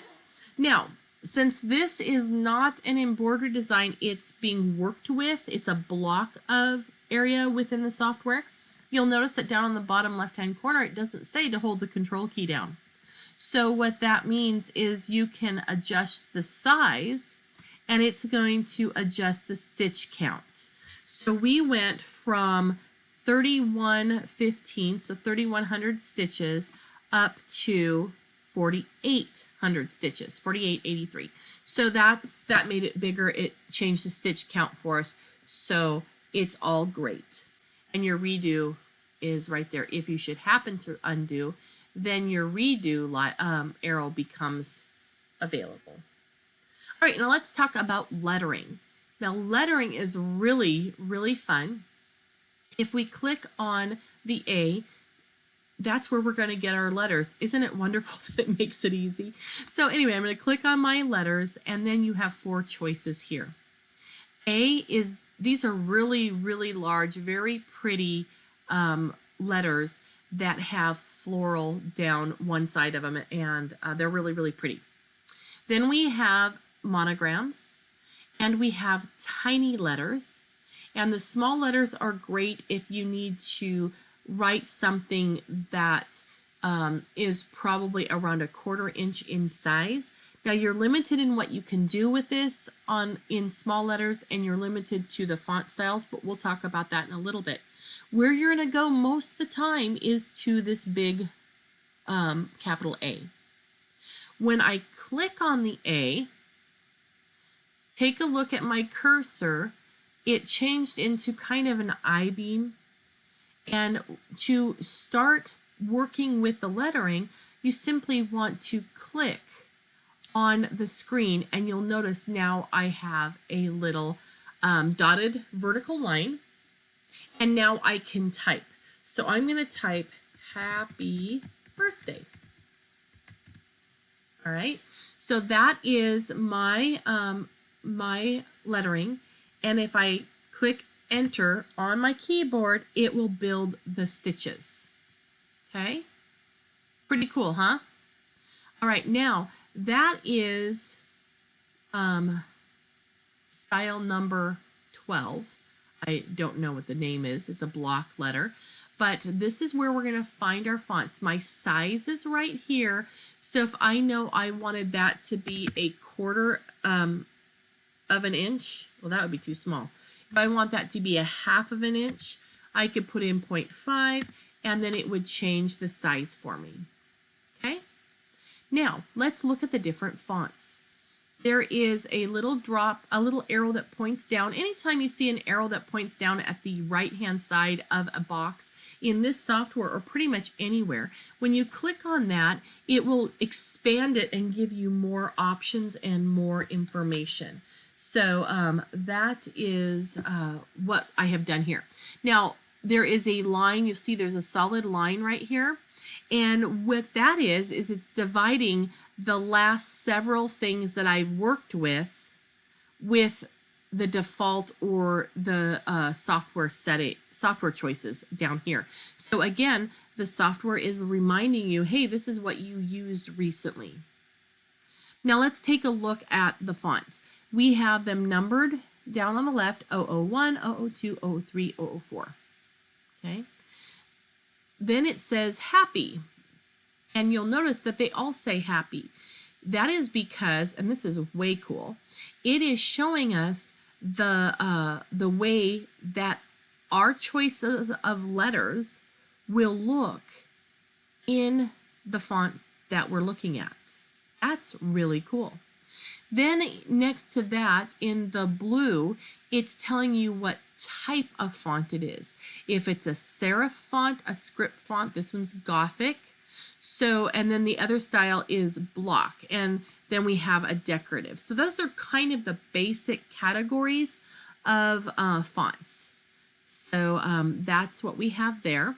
Now, since this is not an embroidery design, it's being worked with, it's a block of area within the software, you'll notice that down on the bottom left-hand corner, it doesn't say to hold the control key down. So what that means is you can adjust the size, and it's going to adjust the stitch count. So we went from 3115, so 3100 stitches, up to 4800 stitches, 4883. So that made it bigger. It changed the stitch count for us. So it's all great. And your redo is right there. If you should happen to undo, then your redo arrow becomes available. All right, now let's talk about lettering. Now lettering is really, really fun. If we click on the A, that's where we're going to get our letters. Isn't it wonderful that it makes it easy? So anyway, I'm going to click on my letters, and then you have 4 choices here. A is, these are really, really large, very pretty letters that have floral down one side of them, and they're really, really pretty. Then we have monograms, and we have tiny letters, and the small letters are great if you need to write something that is probably around 1/4 inch in size. Now you're limited in what you can do with this in small letters, and you're limited to the font styles, but we'll talk about that in a little bit. Where you're going to go most of the time is to this big capital A. When I click on the A, take a look at my cursor, it changed into kind of an I-beam. And to start working with the lettering, you simply want to click on the screen, and you'll notice now I have a little dotted vertical line, and now I can type. So I'm going to type happy birthday. All right, so that is my my lettering, and if I click enter on my keyboard, it will build the stitches. Okay, pretty cool, huh? All right, now that is style number 12. I don't know what the name is. It's a block letter, but this is where we're going to find our fonts. My size is right here. So if I know I wanted that to be a quarter of an inch, well, that would be too small. If I want that to be a half of an inch, I could put in 0.5, and then it would change the size for me. Okay? Now, let's look at the different fonts. There is a little drop, a little arrow that points down. Anytime you see an arrow that points down at the right-hand side of a box in this software, or pretty much anywhere, when you click on that, it will expand it and give you more options and more information. So that is what I have done here. Now, there is a line. You see there's a solid line right here. And what that is it's dividing the last several things that I've worked with the default or the software choices down here. So again, the software is reminding you, hey, this is what you used recently. Now let's take a look at the fonts. We have them numbered down on the left, 001, 002, 003, 004. Okay. Then it says happy, and you'll notice that they all say happy. That is because, and this is way cool, it is showing us the way that our choices of letters will look in the font that we're looking at. That's really cool. Then next to that, in the blue, it's telling you what type of font it is. If it's a serif font, a script font, this one's Gothic. So, and then the other style is block, and then we have a decorative. So those are kind of the basic categories of fonts. So that's what we have there.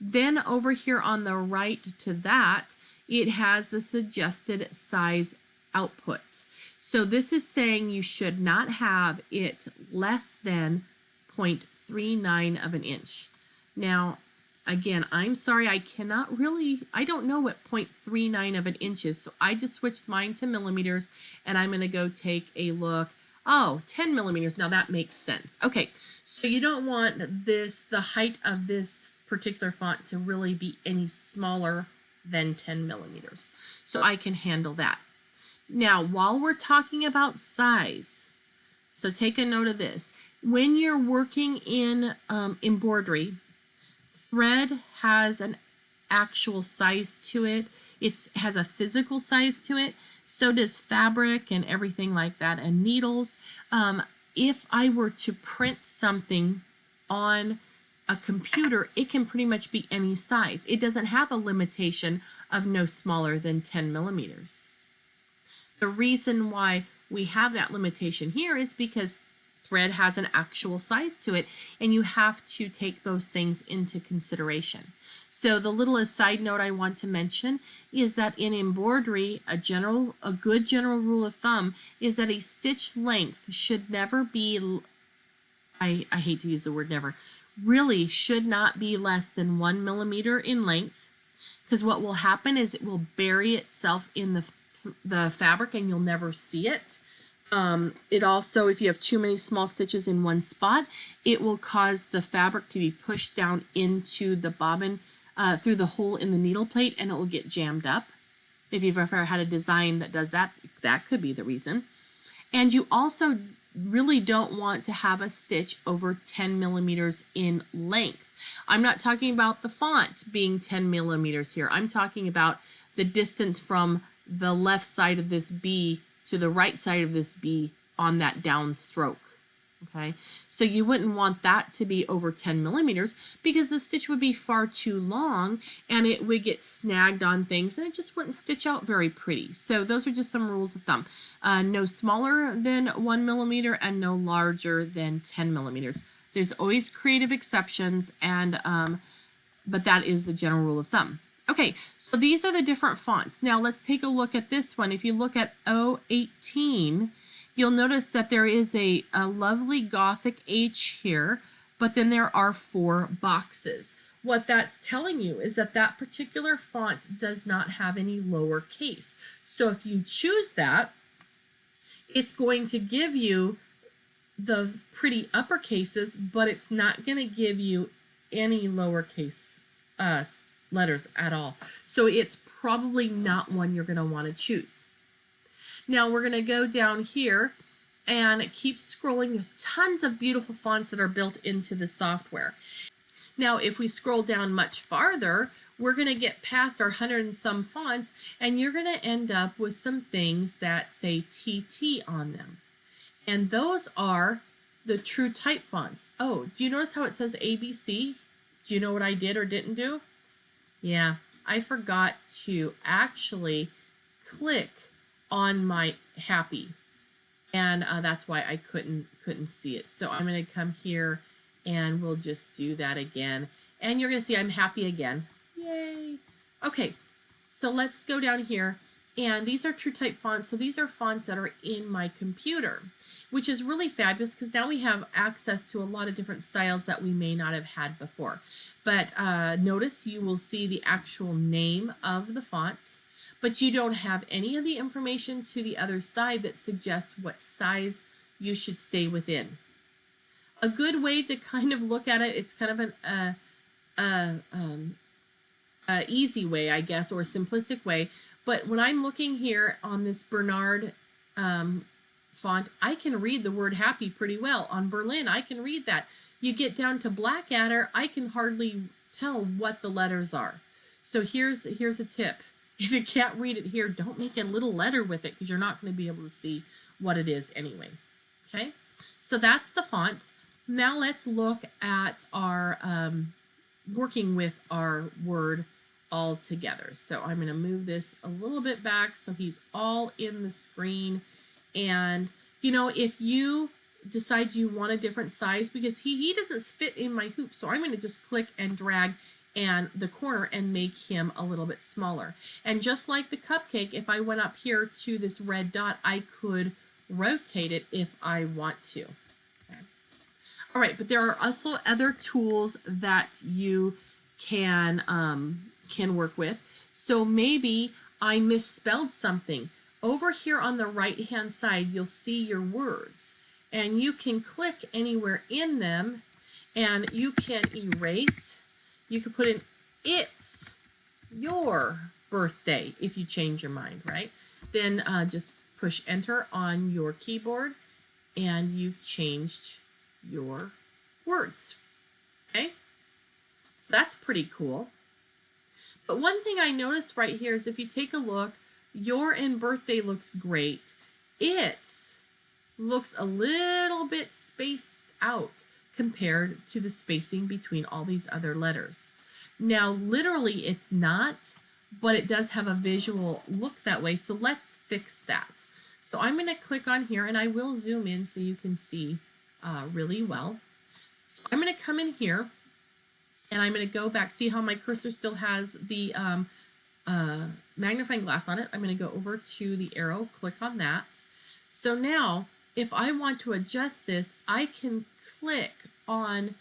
Then over here on the right to that, it has the suggested size output. So this is saying you should not have it less than 0.39 of an inch. Now, again, I'm sorry, I don't know what 0.39 of an inch is, so I just switched mine to millimeters, and I'm going to go take a look. Oh, 10 millimeters. Now that makes sense. Okay, so you don't want the height of this particular font to really be any smaller than 10 millimeters. So I can handle that. Now, while we're talking about size, so take a note of this. When you're working in embroidery, thread has an actual size to it. It has a physical size to it. So does fabric and everything like that, and needles. If I were to print something on a computer, it can pretty much be any size. It doesn't have a limitation of no smaller than 10 millimeters. The reason why we have that limitation here is because thread has an actual size to it, and you have to take those things into consideration. So the little side note I want to mention is that in embroidery, a good general rule of thumb is that a stitch length should never be, I hate to use the word never, really should not be less than 1 millimeter in length, because what will happen is it will bury itself in the fabric and you'll never see it. It also, if you have too many small stitches in one spot, it will cause the fabric to be pushed down into the bobbin through the hole in the needle plate, and it will get jammed up. If you've ever had a design that does that, that could be the reason. And you also really don't want to have a stitch over 10 millimeters in length. I'm not talking about the font being 10 millimeters here. I'm talking about the distance from the left side of this B to the right side of this B on that down stroke. Okay, so you wouldn't want that to be over 10 millimeters because the stitch would be far too long and it would get snagged on things and it just wouldn't stitch out very pretty. So those are just some rules of thumb. No smaller than 1 millimeter and no larger than 10 millimeters. There's always creative exceptions, and but that is the general rule of thumb. Okay, so these are the different fonts. Now let's take a look at this one. If you look at 018, you'll notice that there is a lovely Gothic H here, but then there are 4 boxes. What that's telling you is that that particular font does not have any lowercase. So if you choose that, it's going to give you the pretty uppercases, but it's not going to give you any lowercase letters at all. So it's probably not one you're going to want to choose. Now we're going to go down here and keep scrolling. There's tons of beautiful fonts that are built into the software. Now if we scroll down much farther, we're going to get past our 100 and some fonts, and you're going to end up with some things that say TT on them. And those are the true type fonts. Oh, do you notice how it says ABC? Do you know what I did or didn't do? Yeah, I forgot to actually click on my happy, and that's why I couldn't see it. So I'm going to come here and we'll just do that again, and you're going to see I'm happy again. Yay! Okay, so let's go down here, and these are true type fonts. So these are fonts that are in my computer, which is really fabulous because now we have access to a lot of different styles that we may not have had before. But notice you will see the actual name of the font, but you don't have any of the information to the other side that suggests what size you should stay within. A good way to kind of look at it, it's kind of an easy way, I guess, or a simplistic way. But when I'm looking here on this Bernard font, I can read the word happy pretty well. On Berlin, I can read that. You get down to Blackadder, I can hardly tell what the letters are. So here's a tip. If you can't read it here, don't make a little letter with it because you're not going to be able to see what it is anyway. Okay, so that's the fonts. Now let's look at our working with our word all together. So I'm going to move this a little bit back so he's all in the screen. And you know, if you decide you want a different size, because he doesn't fit in my hoop, so I'm going to just click and drag and the corner and make him a little bit smaller. And just like the cupcake, if I went up here to this red dot, I could rotate it if I want to. Okay. All right, but there are also other tools that you can work with. So maybe I misspelled something. Over here on the right hand side, you'll see your words, and you can click anywhere in them and you can erase. You can put in "it's your birthday" if you change your mind, right? Then just push enter on your keyboard and you've changed your words. Okay, so that's pretty cool. But one thing I noticed right here is if you take a look, your and birthday looks great. It's looks a little bit spaced out compared to the spacing between all these other letters. Now, literally it's not, but it does have a visual look that way. So let's fix that. So I'm going to click on here and I will zoom in so you can see really well. So I'm going to come in here and I'm going to go back. See how my cursor still has the magnifying glass on it? I'm going to go over to the arrow, click on that. So now, if I want to adjust this, I can click on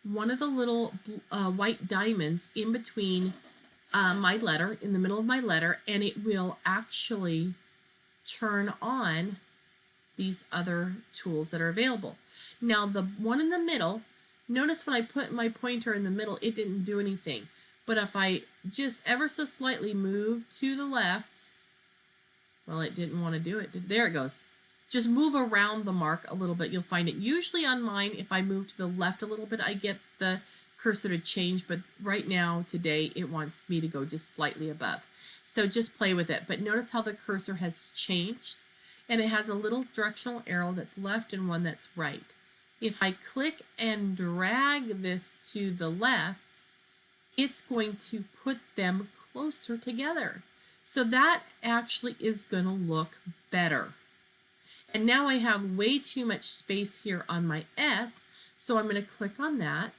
one of the little white diamonds in between my letter, in the middle of my letter, and it will actually turn on these other tools that are available. Now, the one in the middle, notice when I put my pointer in the middle, it didn't do anything. But if I just ever so slightly move to the left, well, it didn't want to do it. There it goes. Just move around the mark a little bit. You'll find it usually on mine. If I move to the left a little bit, I get the cursor to change. But right now, today, it wants me to go just slightly above. So just play with it. But notice how the cursor has changed. And it has a little directional arrow that's left and one that's right. If I click and drag this to the left, it's going to put them closer together. So that actually is going to look better. And now I have way too much space here on my S, so I'm going to click on that.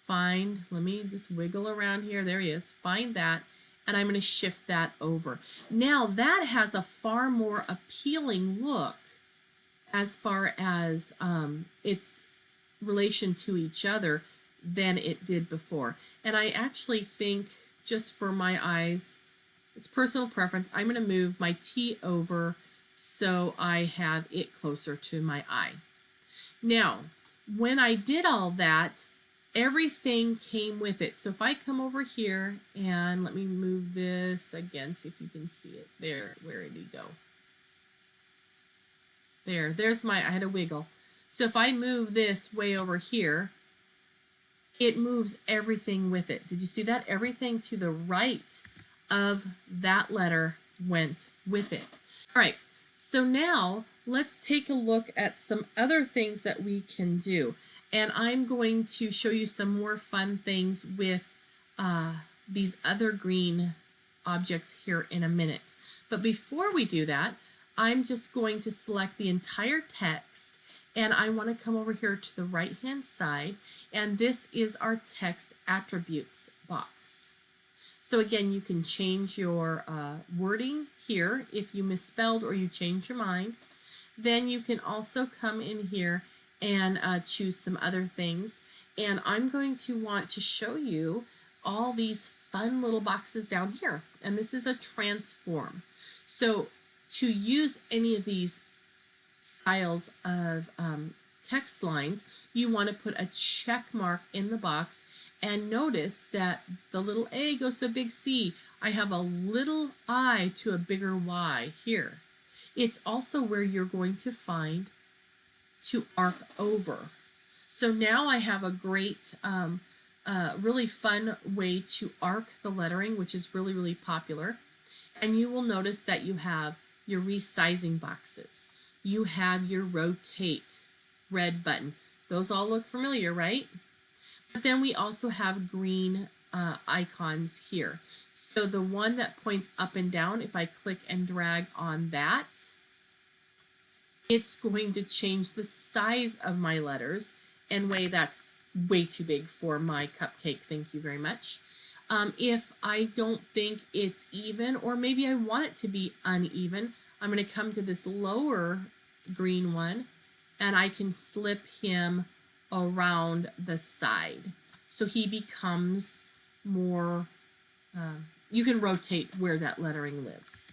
Find, let me just wiggle around here. There he is. Find that, and I'm going to shift that over. Now that has a far more appealing look as far as its relation to each other than it did before. And I actually think, just for my eyes, it's personal preference, I'm going to move my T over so I have it closer to my eye. Now, when I did all that, everything came with it. So if I come over here and let me move this again, see if you can see it. There, where did he go? There's my, I had a wiggle. So if I move this way over here, it moves everything with it. Did you see that? Everything to the right of that letter went with it. All right, so now let's take a look at some other things that we can do. And I'm going to show you some more fun things with these other green objects here in a minute. But before we do that, I'm just going to select the entire text, and I want to come over here to the right hand side, and this is our text attributes box. So again, you can change your wording here if you misspelled or you change your mind. Then you can also come in here and choose some other things. And I'm going to want to show you all these fun little boxes down here. And this is a transform. So to use any of these styles of text lines, you want to put a check mark in the box, and notice that the little A goes to a big C. I have a little I to a bigger Y here. It's also where you're going to find to arc over. So now I have a great, really fun way to arc the lettering, which is really, really popular. And you will notice that you have your resizing boxes. You have your rotate red button. Those all look familiar, right? But then we also have green icons here. So the one that points up and down, if I click and drag on that, it's going to change the size of my letters. And that's way too big for my cupcake. Thank you very much. If I don't think it's even, or maybe I want it to be uneven, I'm going to come to this lower green one, and I can slip him around the side. So he becomes more, you can rotate where that lettering lives.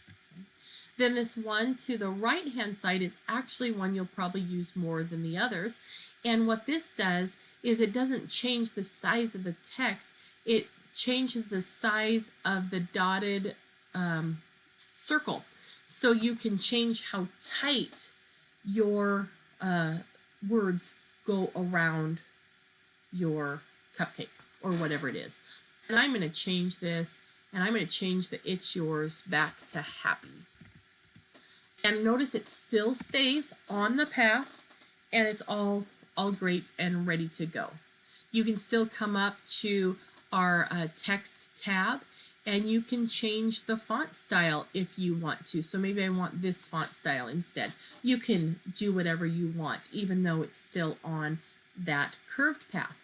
Then this one to the right hand side is actually one you'll probably use more than the others. And what this does is it doesn't change the size of the text, it changes the size of the dotted circle. So you can change how tight your words go around your cupcake or whatever it is. And I'm going to change this, and I'm going to change the It's Yours back to happy. And notice it still stays on the path, and it's all great and ready to go. You can still come up to our text tab, and you can change the font style if you want to. So maybe I want this font style instead. You can do whatever you want, even though it's still on that curved path.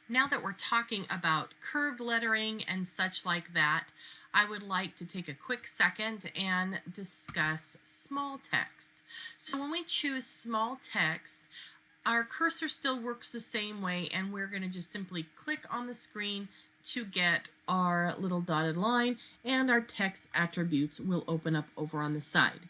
Now that we're talking about curved lettering and such like that, I would like to take a quick second and discuss small text. So when we choose small text, our cursor still works the same way, and we're going to just simply click on the screen to get our little dotted line, and our text attributes will open up over on the side.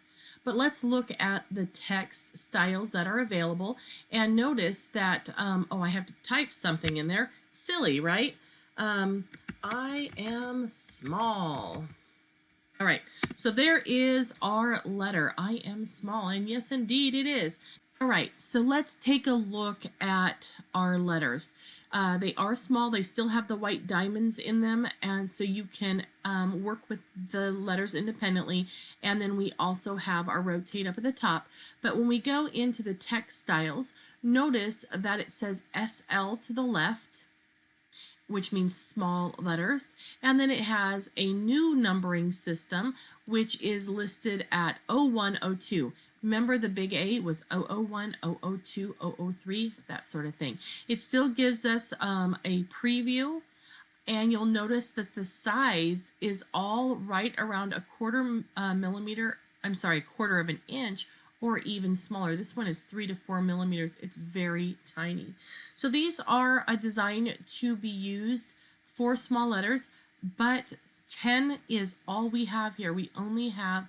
But let's look at the text styles that are available, and notice that, oh, I have to type something in there. Silly, right? I am small. All right, so there is our letter. I am small, and yes, indeed it is. All right, so let's take a look at our letters. They are small, they still have the white diamonds in them, and so you can work with the letters independently, and then we also have our rotate up at the top. But when we go into the text styles, notice that it says SL to the left, which means small letters, and then it has a new numbering system, which is listed at 0102. Remember the big A was 001, 002, 003, that sort of thing. It still gives us a preview, and you'll notice that the size is all right around a quarter of an inch, or even smaller. This one is 3 to 4 millimeters. It's very tiny. So these are a design to be used for small letters, but 10 is all we have here. We only have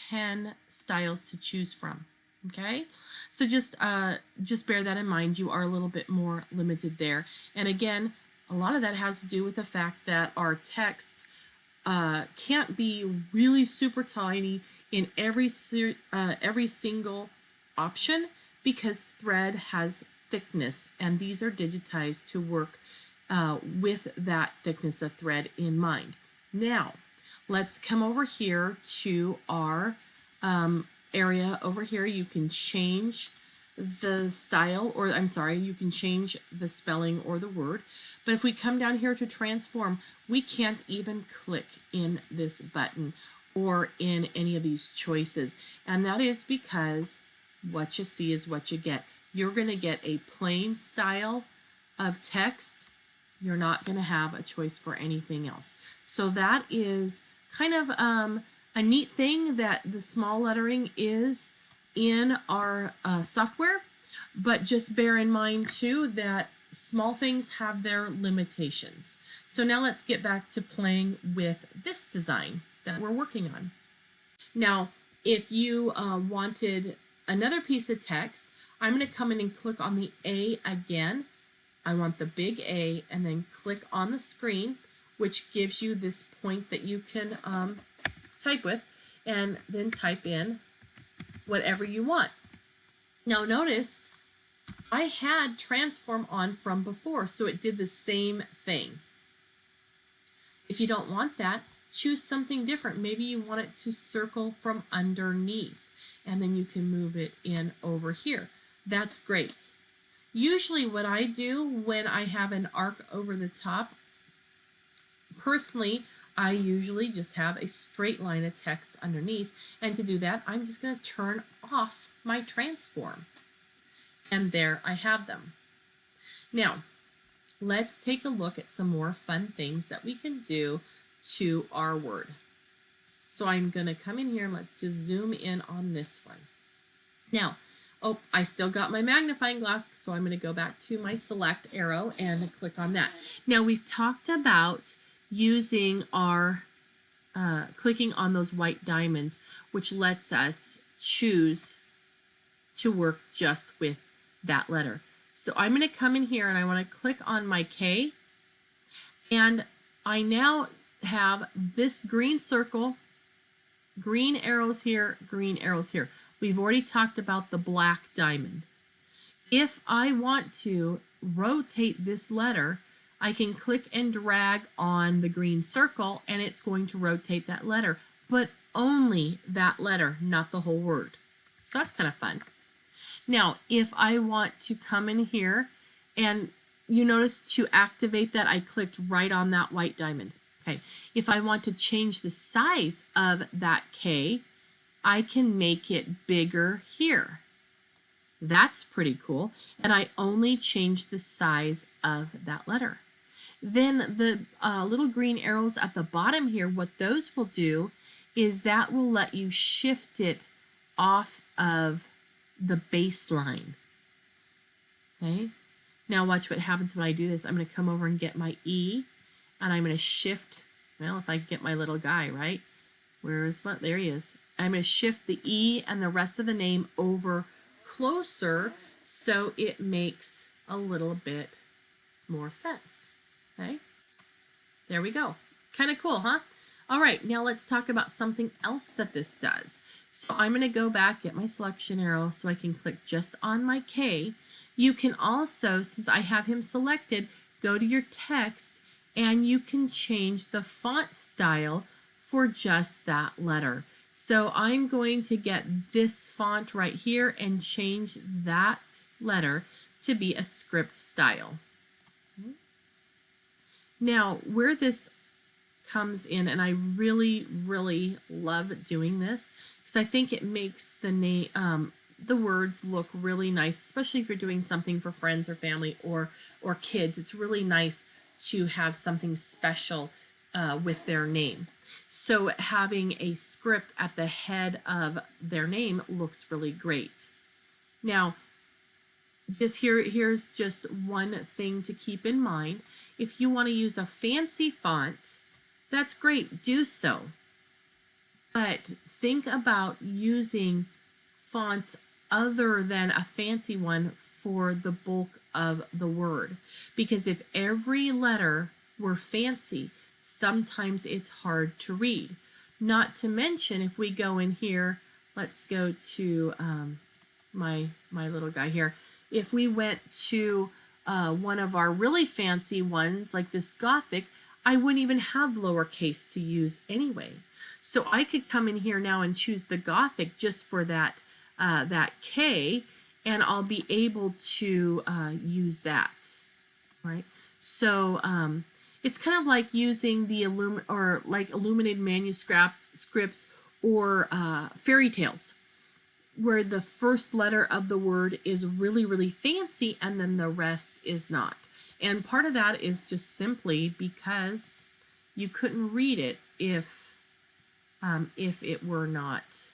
10 styles to choose from. Okay, so just bear that in mind. You are a little bit more limited there. And again, a lot of that has to do with the fact that our text can't be really super tiny in every single option, because thread has thickness, and these are digitized to work with that thickness of thread in mind. Now, let's come over here to our area over here. You can change the style, or I'm sorry, you can change the spelling or the word. But if we come down here to transform, we can't even click in this button or in any of these choices. And that is because what you see is what you get. You're going to get a plain style of text. You're not going to have a choice for anything else. So that is kind of a neat thing that the small lettering is in our software, but just bear in mind too that small things have their limitations. So now let's get back to playing with this design that we're working on. Now, if you wanted another piece of text, I'm going to come in and click on the A again. I want the big A, and then click on the screen, which gives you this point that you can type with, and then type in whatever you want. Now notice I had transform on from before, so it did the same thing. If you don't want that, choose something different. Maybe you want it to circle from underneath, and then you can move it in over here. That's great. Usually what I do when I have an arc over the top, personally, I usually just have a straight line of text underneath, and to do that, I'm just going to turn off my transform. And there I have them. Now, let's take a look at some more fun things that we can do to our word. So I'm going to come in here and let's just zoom in on this one. Now, oh, I still got my magnifying glass, so I'm going to go back to my select arrow and click on that. Now, we've talked about using our clicking on those white diamonds, which lets us choose to work just with that letter. So I'm going to come in here and I want to click on my K, and I now have this green circle, green arrows here, green arrows here. We've already talked about the black diamond. If I want to rotate this letter, I can click and drag on the green circle and it's going to rotate that letter, but only that letter, not the whole word. So that's kind of fun. Now, if I want to come in here, and you notice to activate that, I clicked right on that white diamond. Okay. If I want to change the size of that K, I can make it bigger here. That's pretty cool. And I only change the size of that letter. Then the little green arrows at the bottom here, what those will do is that will let you shift it off of the baseline. Okay. Now watch what happens when I do this. I'm going to come over and get my E, and I'm going to shift. Well, if I get my little guy, right? Where is what? There he is. I'm going to shift the E and the rest of the name over closer so it makes a little bit more sense. Okay. There we go. Kind of cool, huh? All right, now let's talk about something else that this does. So I'm going to go back, get my selection arrow so I can click just on my K. You can also, since I have him selected, go to your text and you can change the font style for just that letter. So I'm going to get this font right here and change that letter to be a script style. Now, where this comes in, and I really love doing this because I think it makes the name the words look really nice, especially if you're doing something for friends or family or kids. It's really nice to have something special with their name. So having a script at the head of their name looks really great. Now, here's just one thing to keep in mind. If you want to use a fancy font, that's great, do so. But think about using fonts other than a fancy one for the bulk of the word. Because if every letter were fancy, sometimes it's hard to read. Not to mention, if we go in here, let's go to my little guy here. If we went to one of our really fancy ones, like this Gothic, I wouldn't even have lowercase to use anyway. So I could come in here now and choose the Gothic just for that K, and I'll be able to use that, right? So it's kind of like using the illuminated manuscripts or fairy tales, where the first letter of the word is really fancy and then the rest is not. And part of that is just simply because you couldn't read it if it were not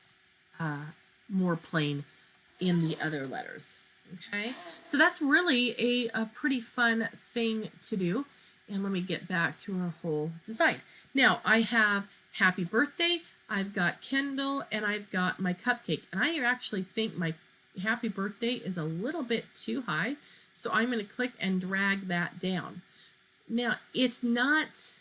more plain in the other letters. Okay, so that's really a pretty fun thing to do. And let me get back to our whole design. Now I have happy birthday, I've got Kendall, and I've got my cupcake. And I actually think my happy birthday is a little bit too high. So I'm going to click and drag that down. Now it's not,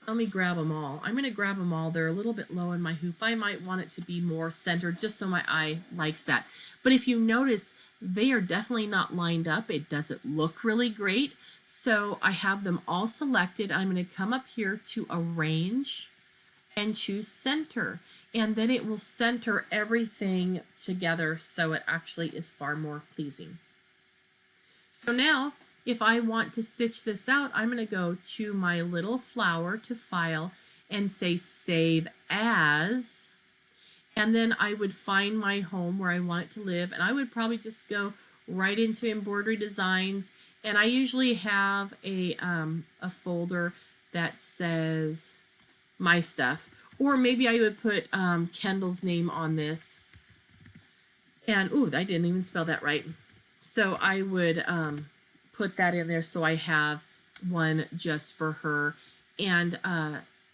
let me grab them all. I'm going to grab them all. They're a little bit low in my hoop. I might want it to be more centered just so my eye likes that. But if you notice, they are definitely not lined up. It doesn't look really great. So I have them all selected. I'm going to come up here to Arrange and choose Center. And then it will center everything together so it actually is far more pleasing. So now, if I want to stitch this out, I'm going to go to my little flower to File and say Save As. And then I would find my home where I want it to live. And I would probably just go right into Embroidery Designs. And I usually have a folder that says my stuff. Or maybe I would put Kendall's name on this. And, ooh, I didn't even spell that right. So I would put that in there so I have one just for her. And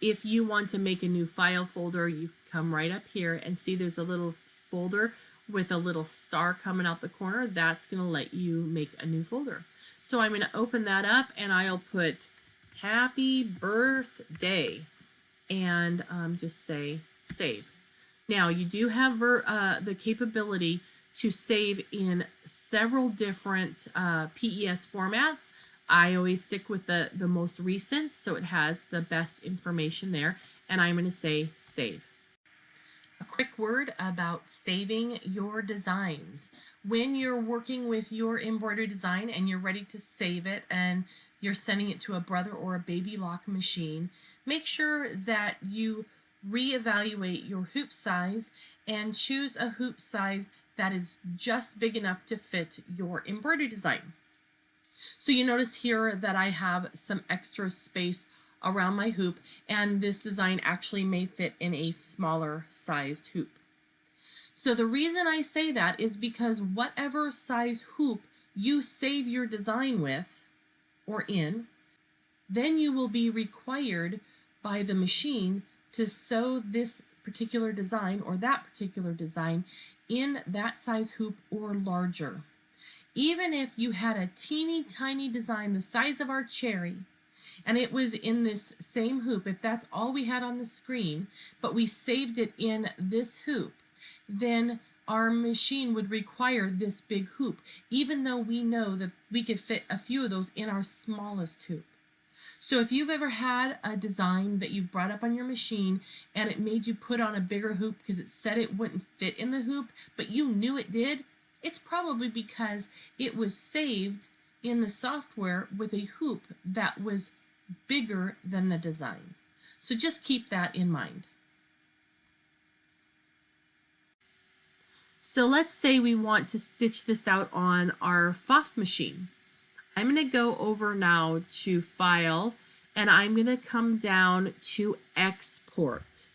if you want to make a new file folder, you come right up here and see there's a little folder with a little star coming out the corner. That's going to let you make a new folder. So I'm going to open that up and I'll put Happy Birthday and just say Save. Now you do have the capability to save in several different PES formats. I always stick with the most recent, so it has the best information there, and I'm going to say Save. A quick word about saving your designs. When you're working with your embroidery design and you're ready to save it and you're sending it to a brother or a baby lock machine, make sure that you reevaluate your hoop size and choose a hoop size that is just big enough to fit your embroidery design. So you notice here that I have some extra space around my hoop, and this design actually may fit in a smaller sized hoop. So the reason I say that is because whatever size hoop you save your design with or in, then you will be required by the machine to sew this particular design or that particular design in that size hoop or larger. Even if you had a teeny tiny design the size of our cherry and it was in this same hoop, if that's all we had on the screen, but we saved it in this hoop, then our machine would require this big hoop, even though we know that we could fit a few of those in our smallest hoop. So if you've ever had a design that you've brought up on your machine and it made you put on a bigger hoop because it said it wouldn't fit in the hoop, but you knew it did, it's probably because it was saved in the software with a hoop that was bigger than the design. So just keep that in mind. So let's say we want to stitch this out on our FOF machine. I'm going to go over now to File, and I'm going to come down to Export.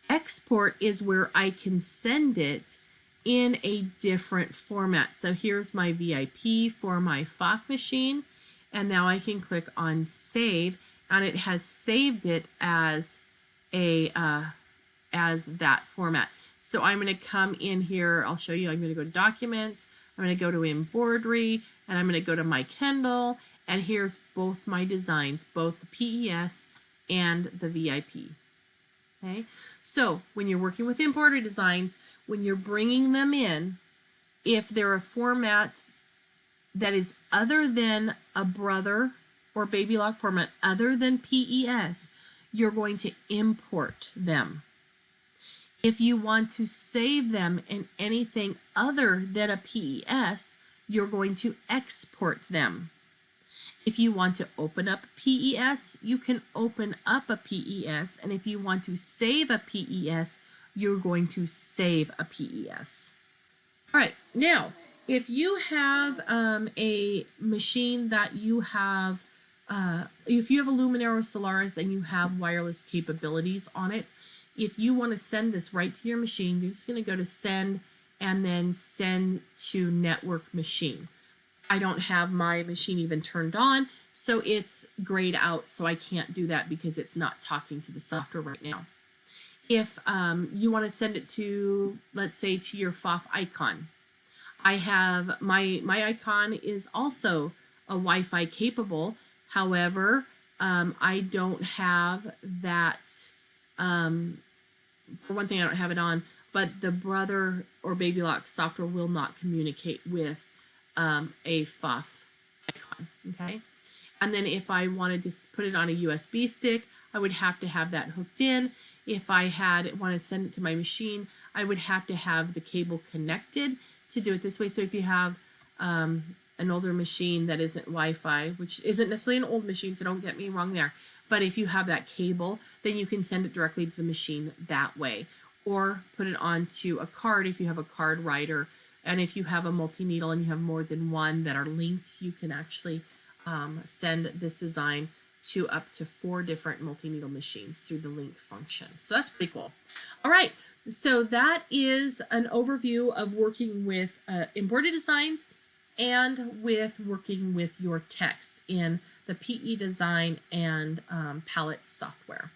Export is where I can send it in a different format. So here's my VIP for my FOF machine, and now I can click on Save, and it has saved it as that format. So I'm going to come in here, I'll show you, I'm going to go to Documents, I'm going to go to Embroidery, and I'm going to go to my Kendall, and here's both my designs, both the PES and the VIP. Okay, so when you're working with embroidery designs, when you're bringing them in, if they're a format that is other than a brother or baby lock format, other than PES, you're going to import them. If you want to save them in anything other than a PES, you're going to export them. If you want to open up PES, you can open up a PES, and if you want to save a PES, you're going to save a PES. All right, now, if you have a machine that you have, if you have a Luminaire or Solaris and you have wireless capabilities on it, if you want to send this right to your machine, you're just going to go to Send and then Send to Network Machine. I don't have my machine even turned on, so it's grayed out, so I can't do that because it's not talking to the software right now. If you want to send it to, let's say, to your FOF icon, I have my icon is also a Wi-Fi capable. However, I don't have that. For one thing, I don't have it on, but the brother or baby lock software will not communicate with a FOF icon. Okay, and then if I wanted to put it on a USB stick, I would have to have that hooked in. If I wanted to send it to my machine, I would have to have the cable connected to do it this way. So if you have an older machine that isn't Wi-Fi, which isn't necessarily an old machine, so don't get me wrong there, but if you have that cable, then you can send it directly to the machine that way, or put it onto a card if you have a card writer. And if you have a multi-needle and you have more than one that are linked, you can actually send this design to up to 4 different multi-needle machines through the link function. So that's pretty cool. All right, so that is an overview of working with embroidery designs and with working with your text in the PE Design and palette software.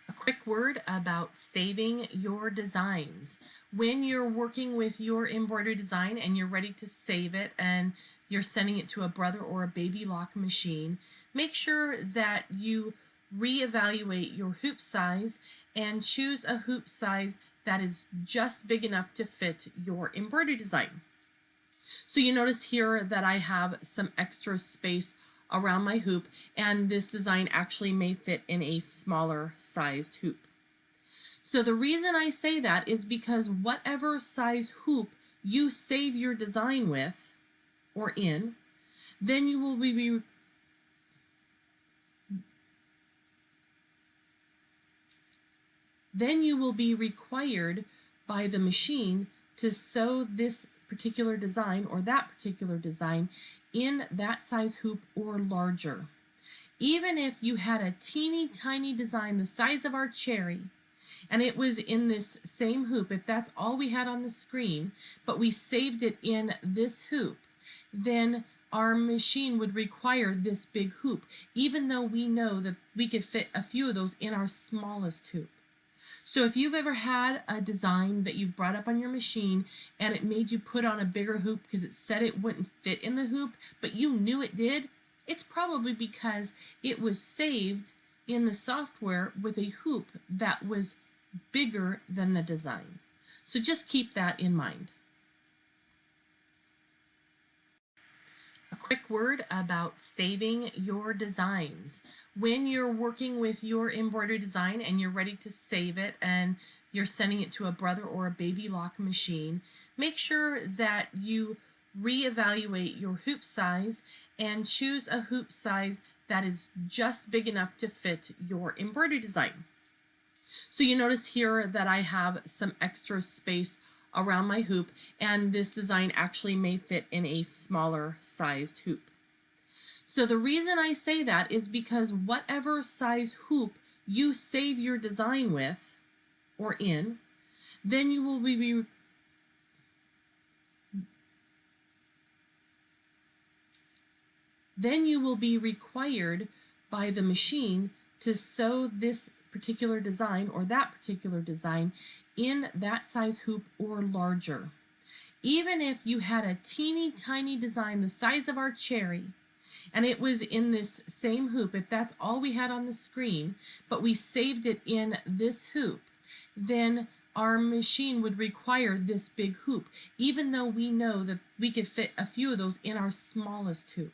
A quick word about saving your designs. When you're working with your embroidery design and you're ready to save it and you're sending it to a brother or a baby lock machine, make sure that you reevaluate your hoop size and choose a hoop size that is just big enough to fit your embroidery design. So you notice here that I have some extra space around my hoop, and this design actually may fit in a smaller sized hoop. So the reason I say that is because whatever size hoop you save your design with or in, then you will be required by the machine to sew this particular design or that particular design in that size hoop or larger. Even if you had a teeny tiny design the size of our cherry and it was in this same hoop, if that's all we had on the screen, but we saved it in this hoop, then our machine would require this big hoop, even though we know that we could fit a few of those in our smallest hoop. So if you've ever had a design that you've brought up on your machine and it made you put on a bigger hoop because it said it wouldn't fit in the hoop, but you knew it did, it's probably because it was saved in the software with a hoop that was bigger than the design. So just keep that in mind. A quick word about saving your designs. When you're working with your embroidery design and you're ready to save it and you're sending it to a brother or a baby lock machine, make sure that you reevaluate your hoop size and choose a hoop size that is just big enough to fit your embroidery design. So you notice here that I have some extra space around my hoop, and this design actually may fit in a smaller sized hoop. So the reason I say that is because whatever size hoop you save your design with or in, then you will be required by the machine to sew this particular design or that particular design in that size hoop or larger. Even if you had a teeny tiny design the size of our cherry and it was in this same hoop, if that's all we had on the screen, but we saved it in this hoop, then our machine would require this big hoop, even though we know that we could fit a few of those in our smallest hoop.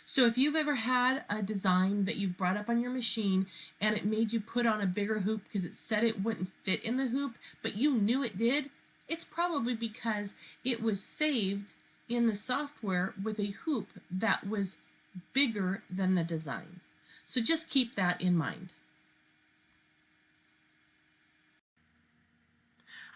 So if you've ever had a design that you've brought up on your machine and it made you put on a bigger hoop because it said it wouldn't fit in the hoop, but you knew it did, it's probably because it was saved in the software with a hoop that was bigger than the design. So just keep that in mind.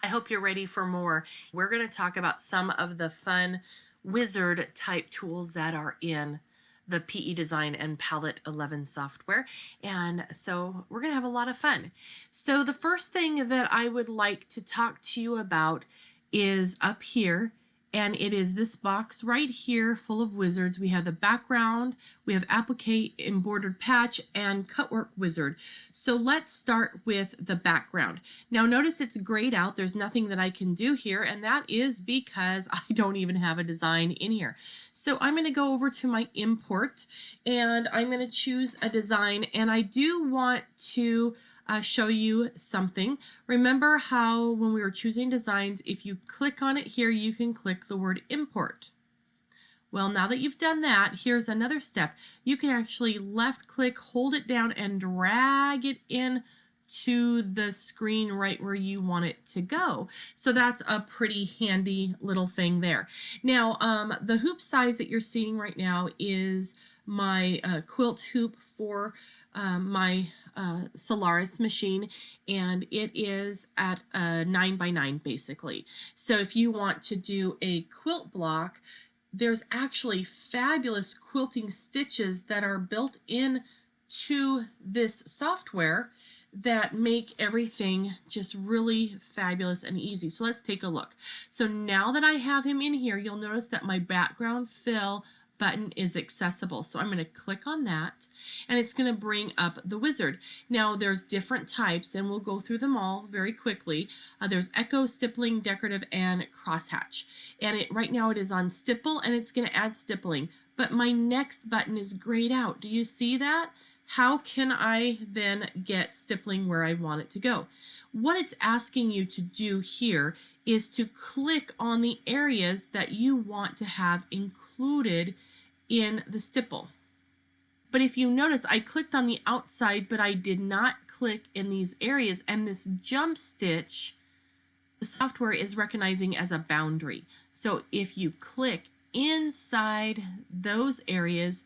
I hope you're ready for more. We're going to talk about some of the fun wizard type tools that are in the PE Design and Palette 11 software. And so we're going to have a lot of fun. So the first thing that I would like to talk to you about is up here. And it is this box right here full of wizards. We have the background, we have Appliqué embroidered patch, and cutwork wizard. So let's start with the background. Now notice it's grayed out. There's nothing that I can do here, and that is because I don't even have a design in here. So I'm going to go over to my import, and I'm going to choose a design, and I do want to show you something. Remember how when we were choosing designs, if you click on it here, you can click the word import. Well, now that you've done that, here's another step. You can actually left click, hold it down, and drag it in to the screen right where you want it to go. So that's a pretty handy little thing there. Now, the hoop size that you're seeing right now is my quilt hoop for my Solaris machine, and it is at 9x9 basically. So if you want to do a quilt block, there's actually fabulous quilting stitches that are built in to this software that make everything just really fabulous and easy. So let's take a look. So now that I have him in here, you'll notice that my background fill button is accessible. So I'm going to click on that, and it's going to bring up the wizard. Now there's different types, and we'll go through them all very quickly. There's echo, stippling, decorative, and crosshatch. And right now it is on stipple, and it's going to add stippling. But my next button is grayed out. Do you see that? How can I then get stippling where I want it to go? What it's asking you to do here is to click on the areas that you want to have included in the stipple. But if you notice, I clicked on the outside, but I did not click in these areas, and this jump stitch, the software is recognizing as a boundary. So if you click inside those areas,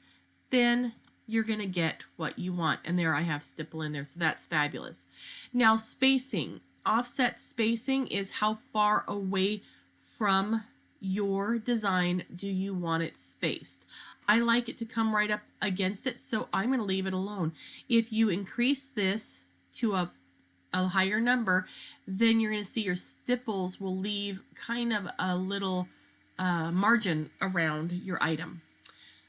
then you're going to get what you want. And there I have stipple in there, so that's fabulous. Now spacing. Offset spacing is how far away from your design do you want it spaced. I like it to come right up against it, so I'm going to leave it alone. If you increase this to a higher number, then you're going to see your stipples will leave kind of a little margin around your item.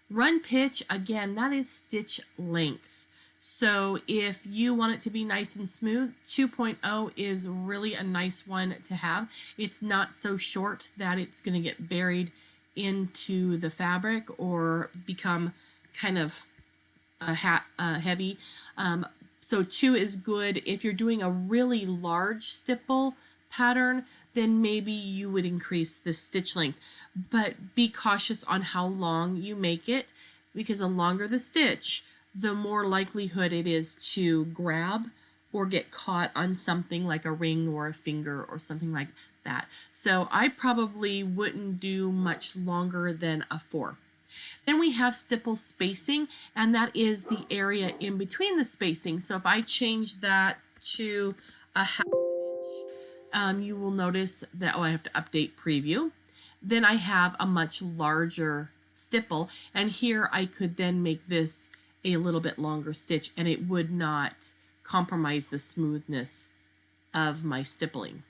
Run pitch, again, that is stitch length. So if you want it to be nice and smooth, 2.0 is really a nice one to have. It's not so short that it's going to get buried into the fabric or become kind of heavy. So 2 is good. If you're doing a really large stipple pattern, then maybe you would increase the stitch length. But be cautious on how long you make it, because the longer the stitch, the more likelihood it is to grab or get caught on something like a ring or a finger or something like that. So I probably wouldn't do much longer than a 4. Then we have stipple spacing, and that is the area in between the spacing. So if I change that to a half inch, you will notice that, oh, I have to update preview. Then I have a much larger stipple, and here I could then make this a little bit longer stitch, and it would not compromise the smoothness of my stippling.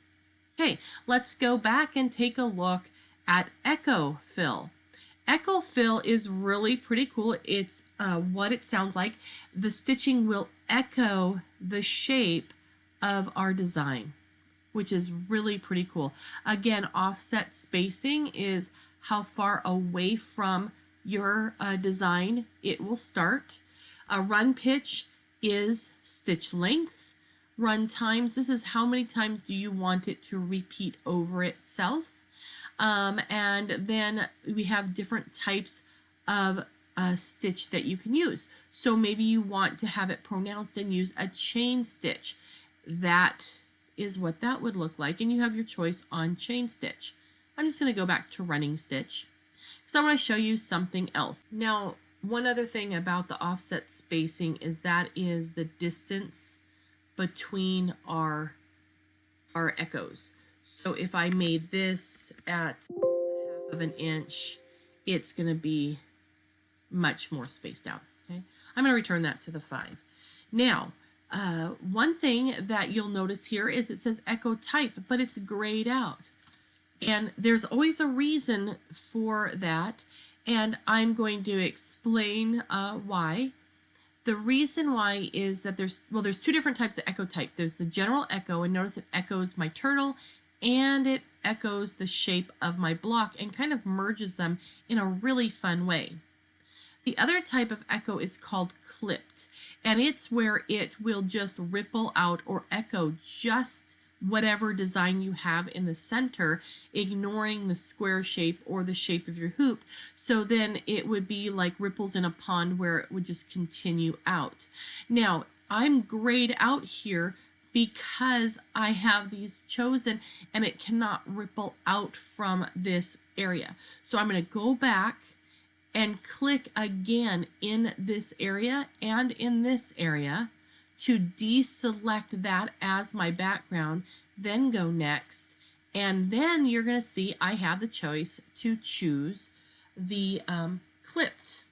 Okay, let's go back and take a look at Echo Fill. Echo Fill is really pretty cool. It's what it sounds like. The stitching will echo the shape of our design, which is really pretty cool. Again, offset spacing is how far away from your design it will start. Run pitch is stitch length. Run times, this is how many times do you want it to repeat over itself. And then we have different types of stitch that you can use. So maybe you want to have it pronounced and use a chain stitch. That is what that would look like, and you have your choice on chain stitch. I'm just going to go back to running stitch because I want to show you something else. Now, one other thing about the offset spacing is that is the distance between our echoes. So if I made this at 1/2 inch, it's going to be much more spaced out. Okay, I'm going to return that to the 5. Now, one thing that you'll notice here is it says echo type, but it's grayed out. And there's always a reason for that, and I'm going to explain why. The reason why is that there's 2 different types of echo type. There's the general echo, and notice it echoes my turtle and it echoes the shape of my block and kind of merges them in a really fun way. The other type of echo is called clipped, and it's where it will just ripple out or echo just whatever design you have in the center, ignoring the square shape or the shape of your hoop. So then it would be like ripples in a pond where it would just continue out. Now, I'm grayed out here because I have these chosen and it cannot ripple out from this area. So I'm going to go back and click again in this area and in this area to deselect that as my background, then go next, and then you're going to see I have the choice to choose the clipped.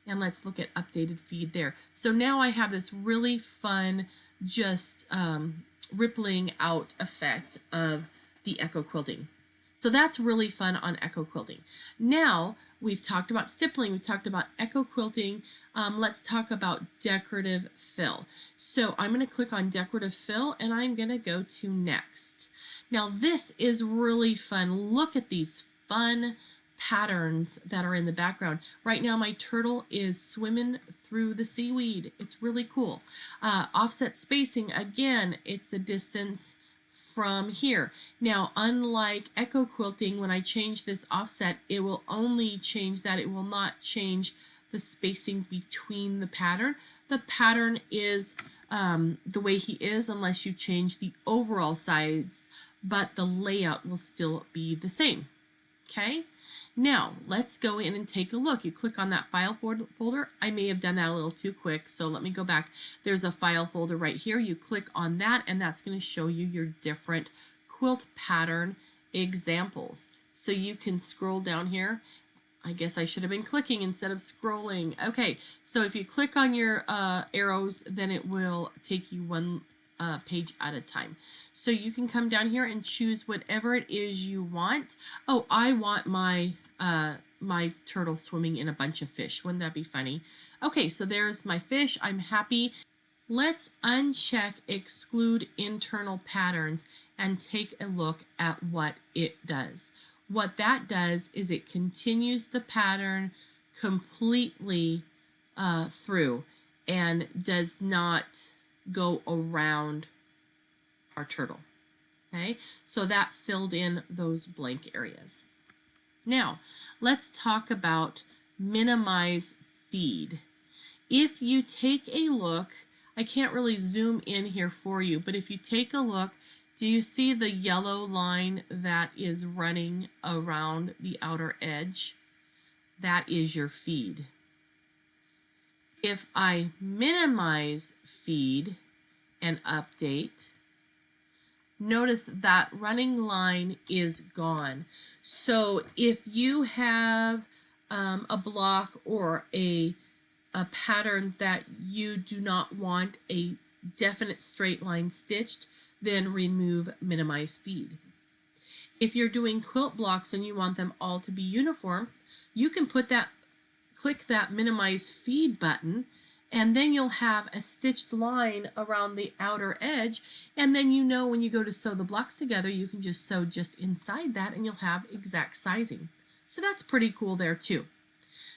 And let's look at updated feed there. So now I have this really fun just rippling out effect of the echo quilting. So that's really fun on echo quilting. Now we've talked about stippling, we've talked about echo quilting. Let's talk about decorative fill. So I'm going to click on decorative fill and I'm going to go to next. Now this is really fun. Look at these fun patterns that are in the background. Right now my turtle is swimming through the seaweed. It's really cool. Offset spacing, again, it's the distance from here. Now, unlike echo quilting, when I change this offset, it will only change that. It will not change the spacing between the pattern. The pattern is the way he is unless you change the overall size, but the layout will still be the same. Okay? Now, let's go in and take a look. You click on that file folder. I may have done that a little too quick, so let me go back. There's a file folder right here. You click on that, and that's going to show you your different quilt pattern examples. So you can scroll down here. I guess I should have been clicking instead of scrolling. Okay, so if you click on your arrows, then it will take you one page at a time. So you can come down here and choose whatever it is you want. Oh, I want my my turtle swimming in a bunch of fish. Wouldn't that be funny? Okay, so there's my fish. I'm happy. Let's uncheck exclude internal patterns and take a look at what it does. What that does is it continues the pattern completely through and does not go around our turtle. Okay, so that filled in those blank areas. Now, let's talk about minimize feed. If you take a look, I can't really zoom in here for you, but if you take a look, do you see the yellow line that is running around the outer edge? That is your feed. If I minimize feed and update, notice that running line is gone. So if you have a block or a pattern that you do not want a definite straight line stitched, then remove minimize feed. If you're doing quilt blocks and you want them all to be uniform, you can click that minimize feed button, and then you'll have a stitched line around the outer edge, and then you know when you go to sew the blocks together, you can just sew just inside that and you'll have exact sizing. So that's pretty cool there too.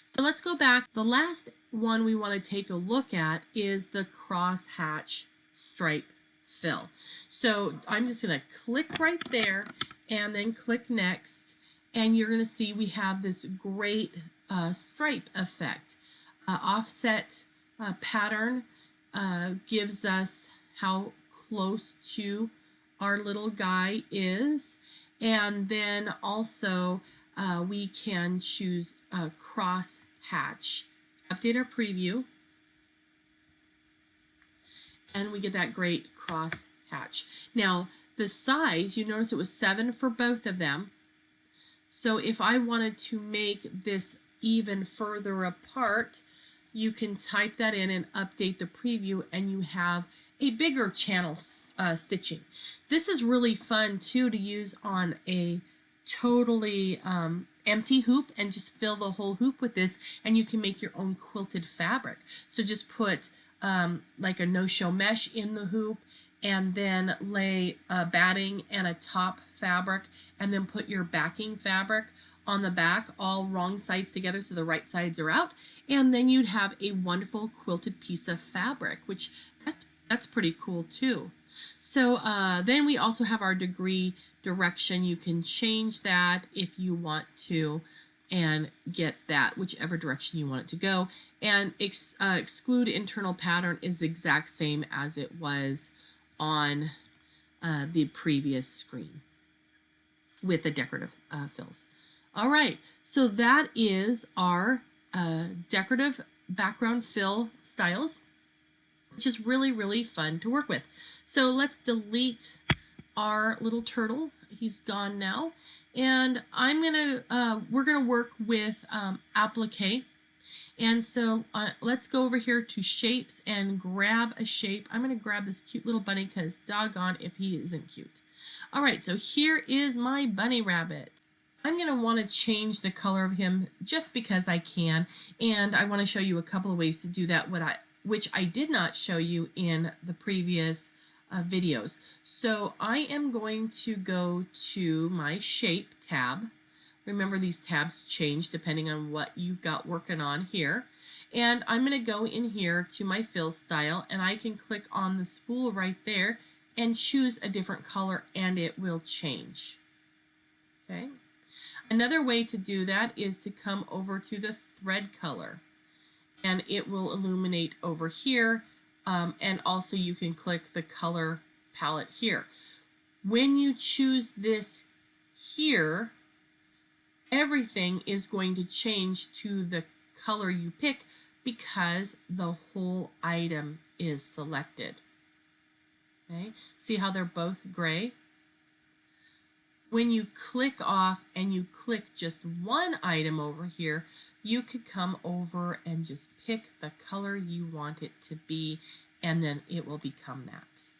So let's go back. The last one we want to take a look at is the crosshatch stripe fill. So I'm just going to click right there and then click next, and you're going to see we have this great stripe effect. Offset pattern gives us how close to our little guy is, and then also we can choose a cross hatch. Update our preview, and we get that great cross hatch. Now the size, you notice it was 7 for both of them. So if I wanted to make this even further apart, you can type that in and update the preview, and you have a bigger channel stitching. This is really fun too to use on a totally empty hoop and just fill the whole hoop with this, and you can make your own quilted fabric. So just put like a no-show mesh in the hoop, and then lay a batting and a top fabric, and then put your backing fabric on the back, all wrong sides together so the right sides are out, and then you'd have a wonderful quilted piece of fabric, which that's pretty cool too. So then we also have our degree direction. You can change that if you want to and get that whichever direction you want it to go. And exclude internal pattern is the exact same as it was on the previous screen with the decorative fills. All right, so that is our decorative background fill styles, which is really, really fun to work with. So let's delete our little turtle. He's gone now. And we're gonna work with Appliqué. And so let's go over here to shapes and grab a shape. I'm gonna grab this cute little bunny because doggone if he isn't cute. All right, so here is my bunny rabbit. I'm going to want to change the color of him just because I can, and I want to show you a couple of ways to do that, which I did not show you in the previous videos. So I am going to go to my shape tab. Remember, these tabs change depending on what you've got working on here. And I'm going to go in here to my fill style, and I can click on the spool right there and choose a different color, and it will change. Okay. Another way to do that is to come over to the thread color, and it will illuminate over here, and also you can click the color palette here. When you choose this here, everything is going to change to the color you pick because the whole item is selected. Okay, see how they're both gray? When you click off and you click just one item over here, you could come over and just pick the color you want it to be, and then it will become that.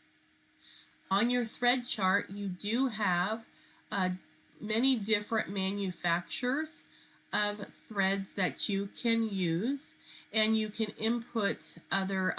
On your thread chart, you do have many different manufacturers of threads that you can use, and you can input other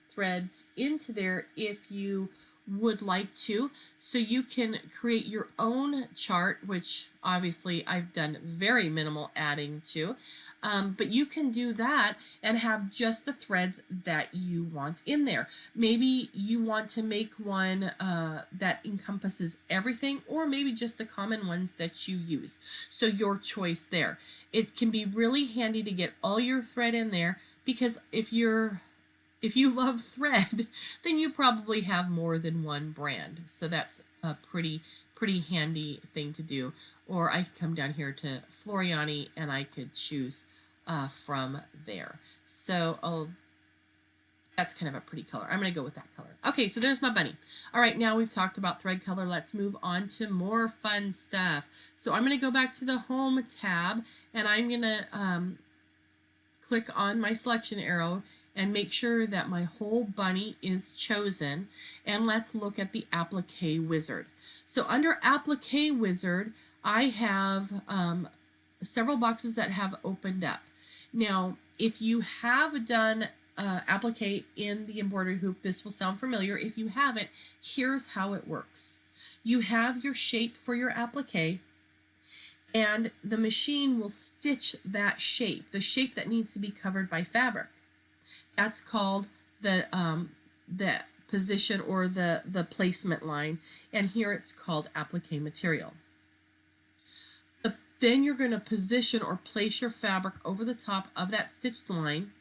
threads into there if you would like to. So you can create your own chart, which obviously I've done very minimal adding to, but you can do that and have just the threads that you want in there. Maybe you want to make one that encompasses everything, or maybe just the common ones that you use. So your choice there. It can be really handy to get all your thread in there, because if you love thread, then you probably have more than one brand. So that's a pretty handy thing to do. Or I could come down here to Floriani and I could choose from there. So that's kind of a pretty color. I'm going to go with that color. Okay, so there's my bunny. All right, now we've talked about thread color. Let's move on to more fun stuff. So I'm going to go back to the Home tab, and I'm going to click on my selection arrow and make sure that my whole bunny is chosen. And let's look at the Appliqué wizard. So under Appliqué wizard, I have several boxes that have opened up. Now, if you have done Appliqué in the embroidery hoop, this will sound familiar. If you haven't, here's how it works. You have your shape for your appliqué, and the machine will stitch that shape, the shape that needs to be covered by fabric. That's called the position or the placement line, and here it's called appliqué material. Then you're going to position or place your fabric over the top of that stitched line,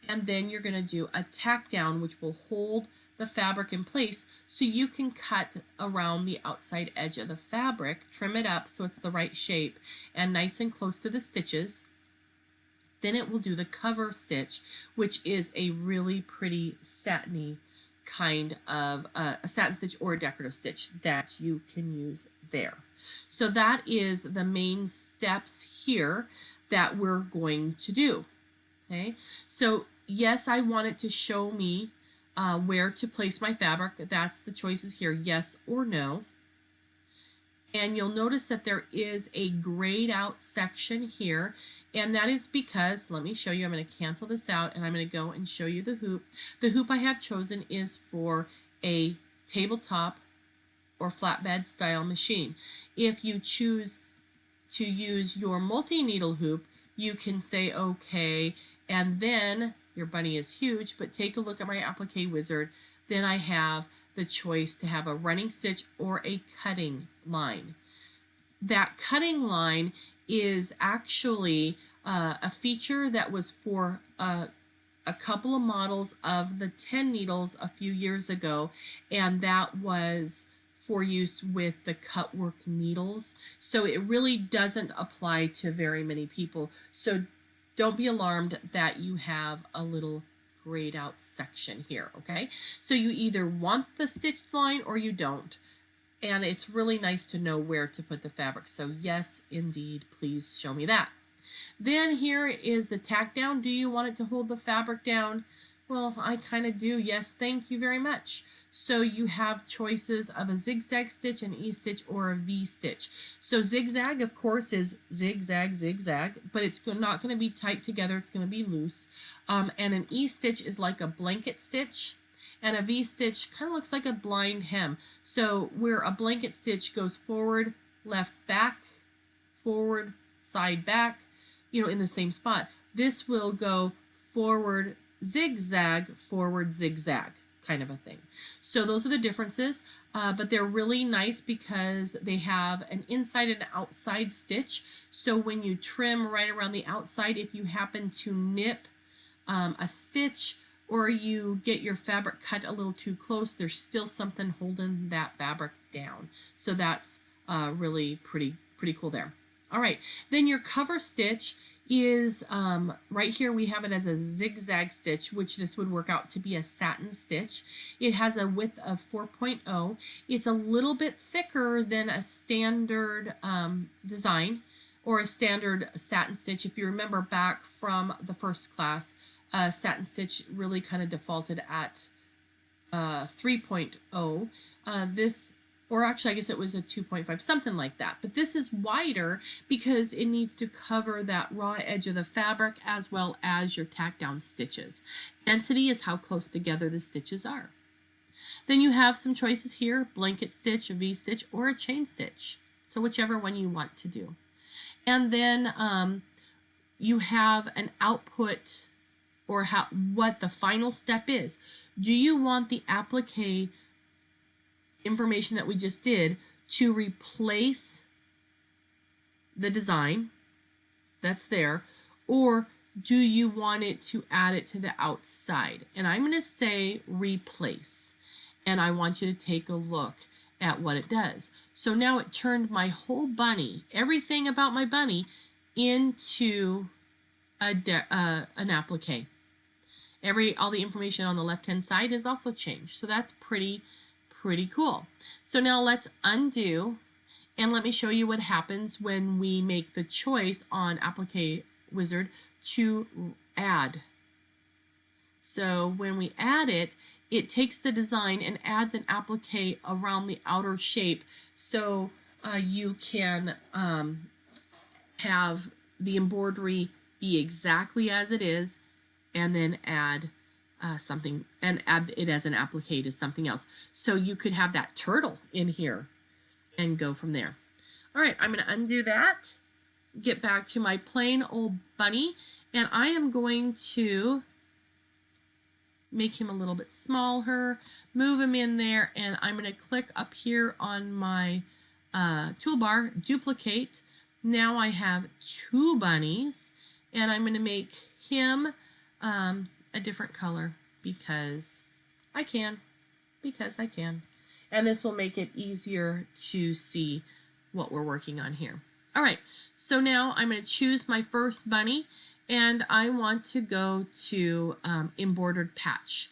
and then you're going to do a tack down, which will hold the fabric in place so you can cut around the outside edge of the fabric, trim it up so it's the right shape and nice and close to the stitches. Then it will do the cover stitch, which is a really pretty satiny kind of a satin stitch or a decorative stitch that you can use there. So that is the main steps here that we're going to do. Okay, so yes, I want it to show me where to place my fabric. That's the choices here, yes or no. And you'll notice that there is a grayed out section here, and that is because, let me show you, I'm going to cancel this out and I'm going to go and show you the hoop. The hoop I have chosen is for a tabletop or flatbed style machine. If you choose to use your multi-needle hoop, you can say okay, and then your bunny is huge, but take a look at my appliqué wizard. Then I have the choice to have a running stitch or a cutting line. That cutting line is actually a feature that was for a couple of models of the 10 needles a few years ago, and that was for use with the cutwork needles. So it really doesn't apply to very many people. So don't be alarmed that you have a little grayed out section here, okay? So you either want the stitched line or you don't. And it's really nice to know where to put the fabric. So yes, indeed, please show me that. Then here is the tack down. Do you want it to hold the fabric down? Well, I kind of do. Yes, thank you very much. So you have choices of a zigzag stitch, an E-stitch, or a V-stitch. So zigzag, of course, is zigzag, zigzag, but it's not going to be tight together. It's going to be loose. And an E-stitch is like a blanket stitch, and a V-stitch kind of looks like a blind hem. So where a blanket stitch goes forward, left, back, forward, side, back, in the same spot, this will go forward, zigzag, forward, zigzag kind of a thing. So those are the differences, but they're really nice because they have an inside and outside stitch. So when you trim right around the outside, if you happen to nip a stitch or you get your fabric cut a little too close, there's still something holding that fabric down. So that's really pretty cool there. All right, then your cover stitch is right here. We have it as a zigzag stitch, which this would work out to be a satin stitch. It has a width of 4.0. It's a little bit thicker than a standard design or a standard satin stitch. If you remember back from the first class, satin stitch really kind of defaulted at 3.0. This or actually I guess it was a 2.5, something like that. But this is wider because it needs to cover that raw edge of the fabric as well as your tack down stitches. Density is how close together the stitches are. Then you have some choices here, blanket stitch, a V-stitch, or a chain stitch. So whichever one you want to do. And then you have an output, or what the final step is. Do you want the applique information that we just did to replace the design that's there, or do you want it to add it to the outside? And I'm going to say replace, and I want you to take a look at what it does. So now it turned my whole bunny, everything about my bunny, into an applique. All the information on the left hand side is also changed. So that's pretty cool. So now let's undo, and let me show you what happens when we make the choice on Appliqué Wizard to add. So when we add it, it takes the design and adds an applique around the outer shape, so you can have the embroidery be exactly as it is, and then add something, and add it as an applique to something else. So you could have that turtle in here and go from there. All right, I'm going to undo that, get back to my plain old bunny, and I am going to make him a little bit smaller, move him in there, and I'm going to click up here on my toolbar, duplicate. Now I have two bunnies, and I'm going to make him a different color because I can. And this will make it easier to see what we're working on here. All right, so now I'm going to choose my first bunny, and I want to go to embroidered patch.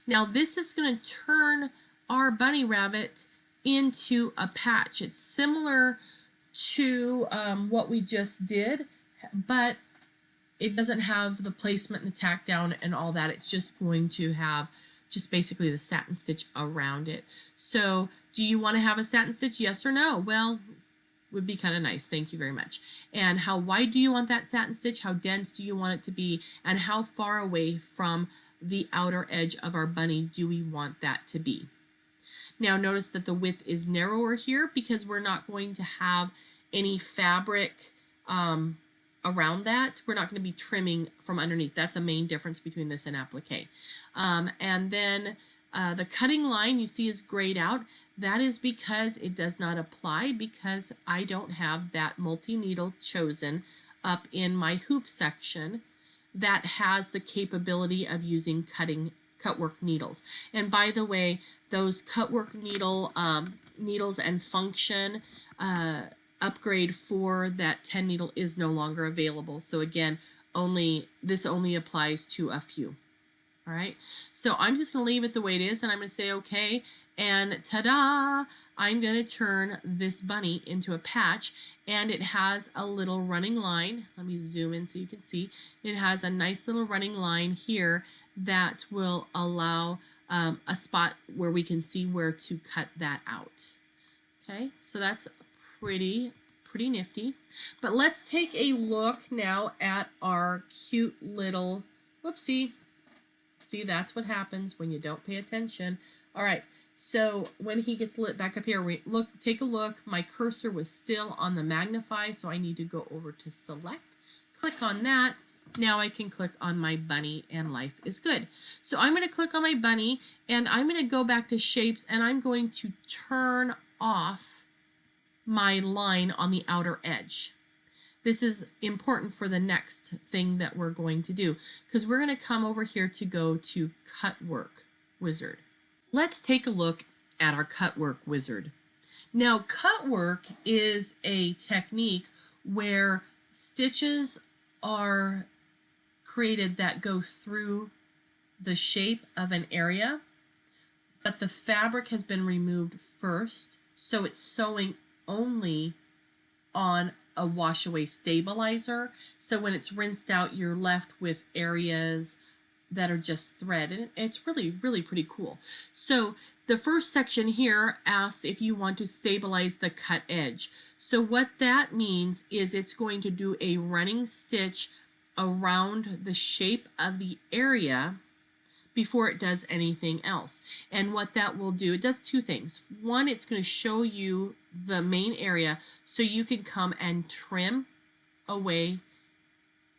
Now this is going to turn our bunny rabbit into a patch. It's similar to what we just did, but it doesn't have the placement and the tack down and all that. It's just going to have just basically the satin stitch around it. So do you want to have a satin stitch? Yes or no? Well, would be kind of nice. Thank you very much. And how wide do you want that satin stitch? How dense do you want it to be? And how far away from the outer edge of our bunny do we want that to be? Now notice that the width is narrower here because we're not going to have any fabric around that. We're not going to be trimming from underneath. That's a main difference between this and applique. And then the cutting line you see is grayed out. That is because it does not apply because I don't have that multi-needle chosen up in my hoop section that has the capability of using cutwork needles. And by the way, those cutwork needles and function upgrade for that 10 needle is no longer available. So again, this only applies to a few. All right, so I'm just going to leave it the way it is, and I'm going to say okay, and ta-da! I'm going to turn this bunny into a patch, and it has a little running line. Let me zoom in so you can see. It has a nice little running line here that will allow a spot where we can see where to cut that out. Okay, so that's pretty nifty. But let's take a look now at our cute little, whoopsie. See, that's what happens when you don't pay attention. All right, so when he gets lit back up here, take a look. My cursor was still on the magnify, so I need to go over to select. Click on that. Now I can click on my bunny and life is good. So I'm going to click on my bunny, and I'm going to go back to shapes, and I'm going to turn off my line on the outer edge. This is important for the next thing that we're going to do because we're going to come over here to go to Cutwork Wizard. Let's take a look at our Cutwork Wizard. Now, Cutwork is a technique where stitches are created that go through the shape of an area, but the fabric has been removed first, so it's sewing only on a wash away stabilizer. So when it's rinsed out, you're left with areas that are just thread, and it's really, really pretty cool. So the first section here asks if you want to stabilize the cut edge. So what that means is it's going to do a running stitch around the shape of the area before it does anything else. And what that will do, it does two things. One, it's going to show you the main area so you can come and trim away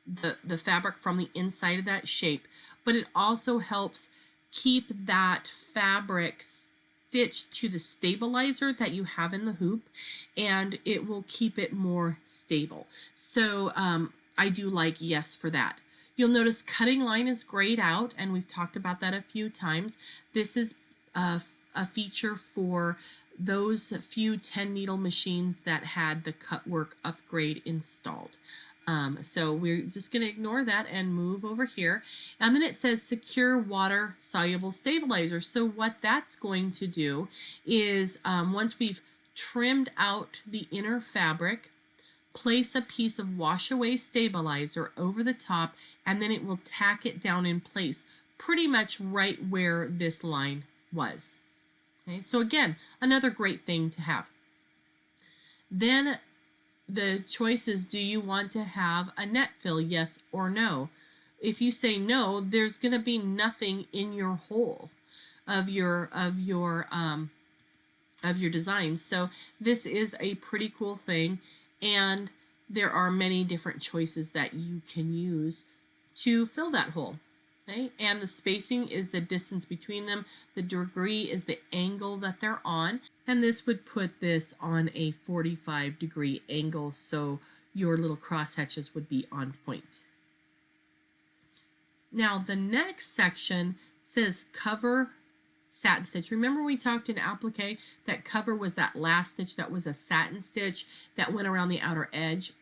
the fabric from the inside of that shape, but it also helps keep that fabric stitched to the stabilizer that you have in the hoop, and it will keep it more stable. So I do like yes for that. You'll notice cutting line is grayed out, and we've talked about that a few times. This is a feature for those few 10 needle machines that had the cut work upgrade installed. So we're just going to ignore that and move over here. And then it says secure water soluble stabilizer. So what that's going to do is once we've trimmed out the inner fabric, place a piece of wash away stabilizer over the top, and then it will tack it down in place pretty much right where this line was. Okay, so again, another great thing to have. Then the choice is, do you want to have a net fill, yes or no? If you say no, there's going to be nothing in your hole of your design. So this is a pretty cool thing, and there are many different choices that you can use to fill that hole. Okay? And the spacing is the distance between them. The degree is the angle that they're on. And this would put this on a 45-degree angle, so your little cross hatches would be on point. Now the next section says cover satin stitch. Remember we talked in applique that cover was that last stitch that was a satin stitch that went around the outer edge.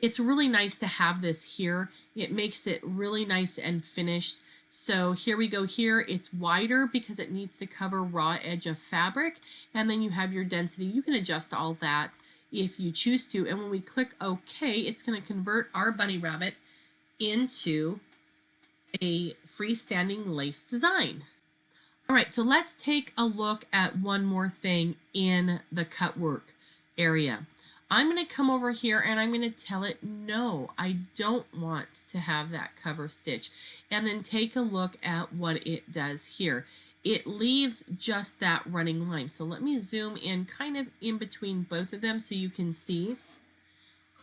It's really nice to have this here. It makes it really nice and finished. So here we go here. It's wider because it needs to cover raw edge of fabric. And then you have your density. You can adjust all that if you choose to. And when we click OK, it's going to convert our bunny rabbit into a freestanding lace design. All right, so let's take a look at one more thing in the cut work area. I'm going to come over here and I'm going to tell it, no, I don't want to have that cover stitch. And then take a look at what it does here. It leaves just that running line. So let me zoom in kind of in between both of them so you can see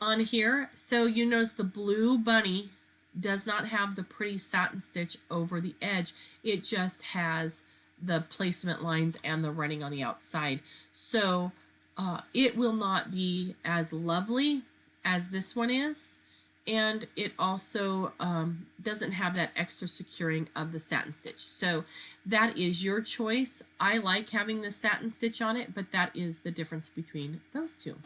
on here. So you notice the blue bunny does not have the pretty satin stitch over the edge. It just has the placement lines and the running on the outside. So it will not be as lovely as this one is, and it also doesn't have that extra securing of the satin stitch. So that is your choice. I like having the satin stitch on it, but that is the difference between those two.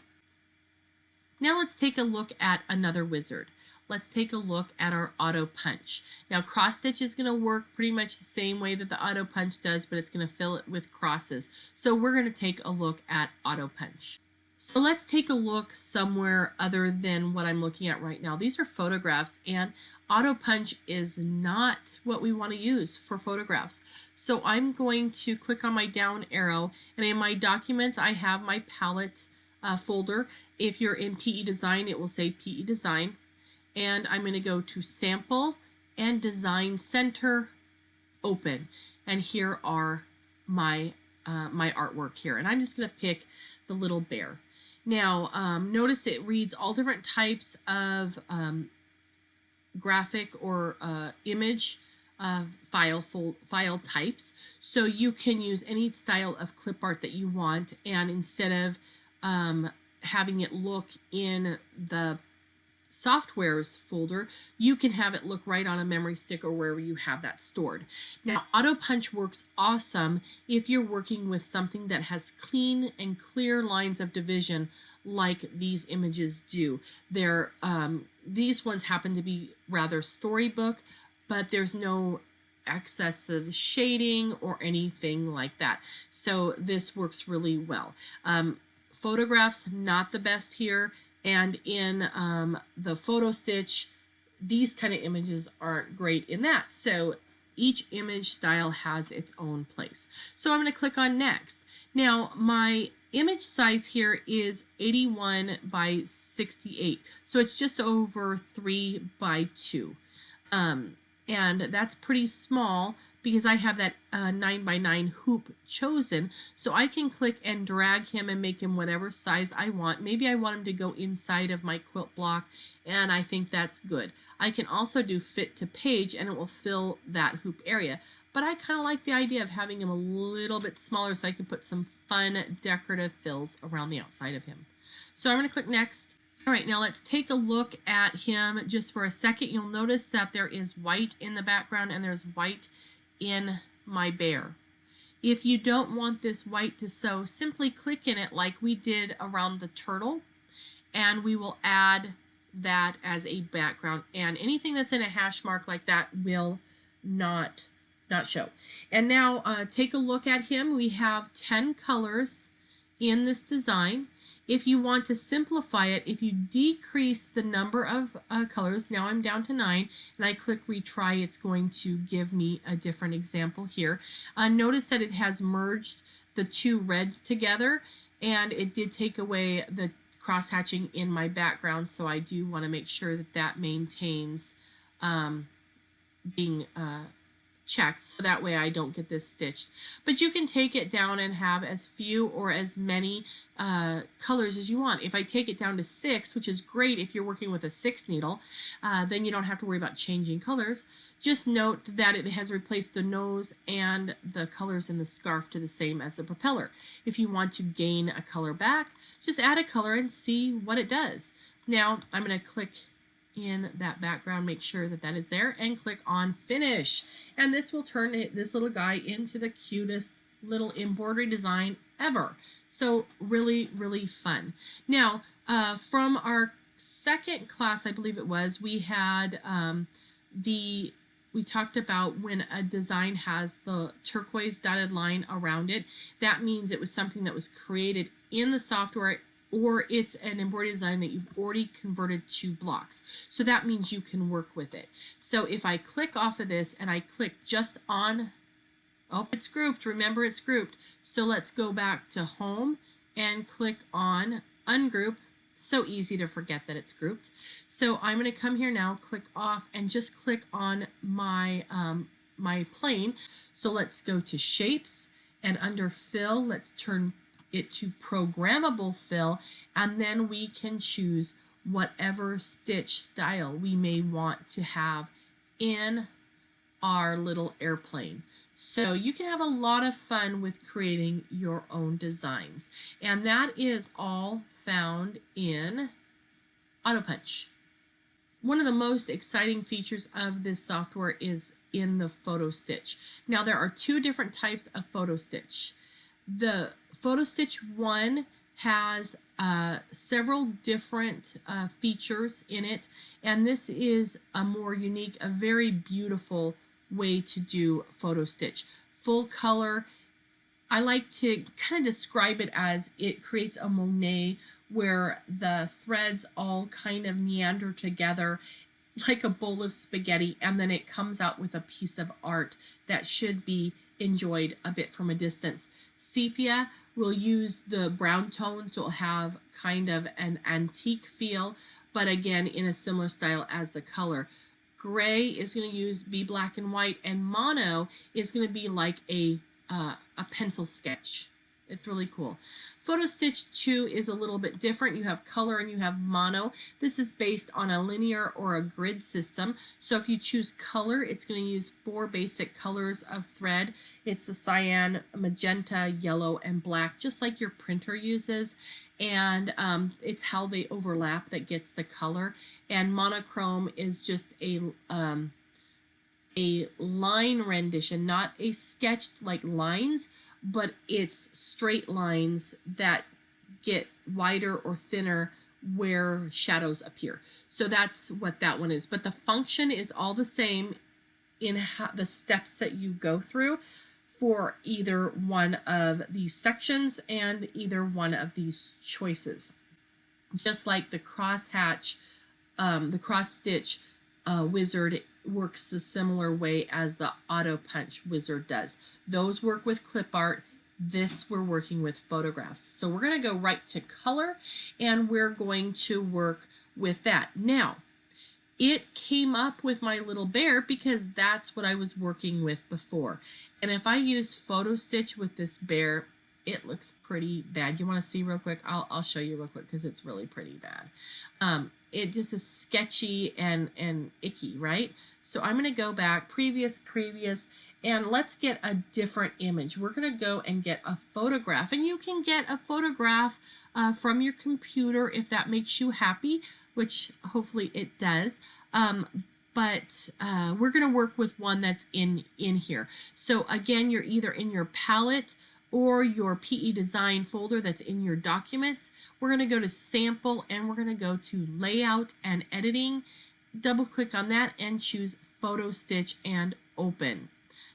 Now let's take a look at another wizard. Let's take a look at our auto punch. Now cross stitch is going to work pretty much the same way that the auto punch does, but it's going to fill it with crosses. So we're going to take a look at auto punch. So let's take a look somewhere other than what I'm looking at right now. These are photographs, and auto punch is not what we want to use for photographs. So I'm going to click on my down arrow, and in my documents I have my palette folder. If you're in PE Design, it will say PE Design. And I'm going to go to Sample and Design Center, Open. And here are my my artwork here. And I'm just going to pick the little bear. Now, notice it reads all different types of graphic or image file types. So you can use any style of clip art that you want. And instead of having it look in the softwares folder, you can have it look right on a memory stick or wherever you have that stored. Now, auto punch works awesome if you're working with something that has clean and clear lines of division like these images do. They're these ones happen to be rather storybook, but there's no excessive shading or anything like that. So this works really well. Photographs, not the best here. And in the photo stitch, these kind of images aren't great in that. So each image style has its own place. So I'm going to click on next. Now my image size here is 81 by 68. So it's just over 3 by 2. And that's pretty small because I have that 9 by 9 hoop chosen. So I can click and drag him and make him whatever size I want. Maybe I want him to go inside of my quilt block, and I think that's good. I can also do fit to page and it will fill that hoop area. But I kind of like the idea of having him a little bit smaller so I can put some fun decorative fills around the outside of him. So I'm going to click next. All right, now let's take a look at him just for a second. You'll notice that there is white in the background and there's white in my bear. If you don't want this white to sew, simply click in it like we did around the turtle, and we will add that as a background. And anything that's in a hash mark like that will not show. And now take a look at him. We have 10 colors in this design. If you want to simplify it, if you decrease the number of colors, now I'm down to 9, and I click retry, it's going to give me a different example here. Notice that it has merged the two reds together, and it did take away the cross-hatching in my background, so I do want to make sure that that maintains being checked, so that way I don't get this stitched. But you can take it down and have as few or as many colors as you want. If I take it down to 6, which is great if you're working with a 6 needle, then you don't have to worry about changing colors. Just note that it has replaced the nose and the colors in the scarf to the same as the propeller. If you want to gain a color back, just add a color and see what it does. Now I'm going to click in that background, make sure that that is there, and click on finish, and this will turn this little guy into the cutest little embroidery design ever. So really fun. Now from our second class, I believe it was, we had we talked about when a design has the turquoise dotted line around it, that means it was something that was created in the software, or it's an embroidery design that you've already converted to blocks. So that means you can work with it. So if I click off of this and I click just on, oh, it's grouped. Remember, it's grouped. So let's go back to home and click on ungroup. So easy to forget that it's grouped. So I'm going to come here now, click off, and just click on my my plane. So let's go to shapes, and under fill, let's turn it to programmable fill, and then we can choose whatever stitch style we may want to have in our little airplane. So you can have a lot of fun with creating your own designs, and that is all found in AutoPunch. One of the most exciting features of this software is in the photo stitch. Now there are two different types of photo stitch. The Photo Stitch 1 has several different features in it, and this is a more unique, a very beautiful way to do photo stitch. Full color. I like to kind of describe it as it creates a Monet where the threads all kind of meander together like a bowl of spaghetti, and then it comes out with a piece of art that should be enjoyed a bit from a distance. Sepia will use the brown tone, so it'll have kind of an antique feel, but again in a similar style as the color. Gray is going to be black and white, and mono is going to be like a pencil sketch. It's really cool. Photo Stitch 2 is a little bit different. You have color and you have mono. This is based on a linear or a grid system. So if you choose color, it's going to use 4 basic colors of thread. It's the cyan, magenta, yellow, and black, just like your printer uses. And it's how they overlap that gets the color. And monochrome is just a line rendition, not a sketched like lines, but it's straight lines that get wider or thinner where shadows appear. So that's what that one is. But the function is all the same in the steps that you go through for either one of these sections and either one of these choices. Just like the cross hatch, the cross stitch wizard works the similar way as the auto punch wizard does. Those work with clip art. This we're working with photographs. So we're going to go right to color, and we're going to work with that. Now, it came up with my little bear because that's what I was working with before. And if I use photo stitch with this bear, it looks pretty bad. You want to see real quick? I'll show you real quick because it's really pretty bad. It just is sketchy and icky, right? So I'm going to go back, previous, and let's get a different image. We're going to go and get a photograph, and you can get a photograph from your computer if that makes you happy, which hopefully it does. But we're going to work with one that's in here. So again, you're either in your palette or your PE design folder that's in your documents. We're going to go to sample, and we're going to go to layout and editing. Double click on that and choose photo stitch and open.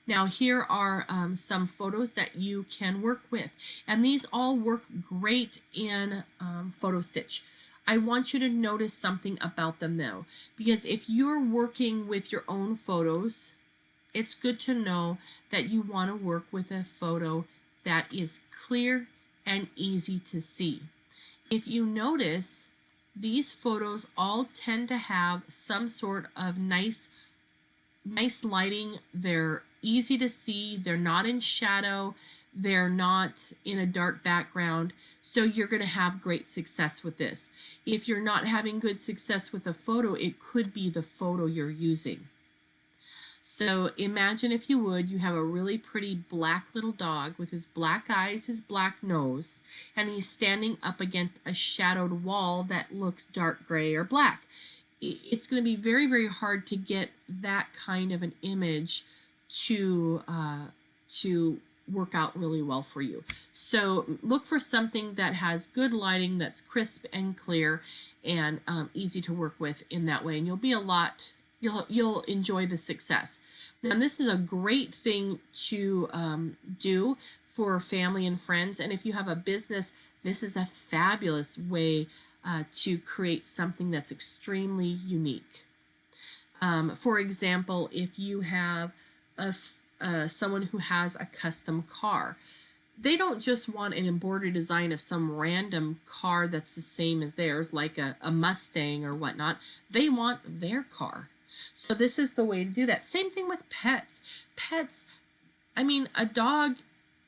Now here are some photos that you can work with, and these all work great in photo stitch. I want you to notice something about them though, because if you're working with your own photos, it's good to know that you want to work with a photo that is clear and easy to see. If you notice, these photos all tend to have some sort of nice lighting. They're easy to see. They're not in shadow. They're not in a dark background. So you're going to have great success with this. If you're not having good success with a photo, it could be the photo you're using. So imagine, if you would, you have a really pretty black little dog with his black eyes, his black nose, and he's standing up against a shadowed wall that looks dark gray or black. It's going to be very, very hard to get that kind of an image to work out really well for you. So look for something that has good lighting, that's crisp and clear, and easy to work with in that way, and you'll enjoy the success. Now, this is a great thing to do for family and friends, and if you have a business, this is a fabulous way to create something that's extremely unique. For example, if you have someone who has a custom car, they don't just want an embroidery design of some random car that's the same as theirs, like a Mustang or whatnot. They want their car. So this is the way to do that. Same thing with pets. Pets, I mean, a dog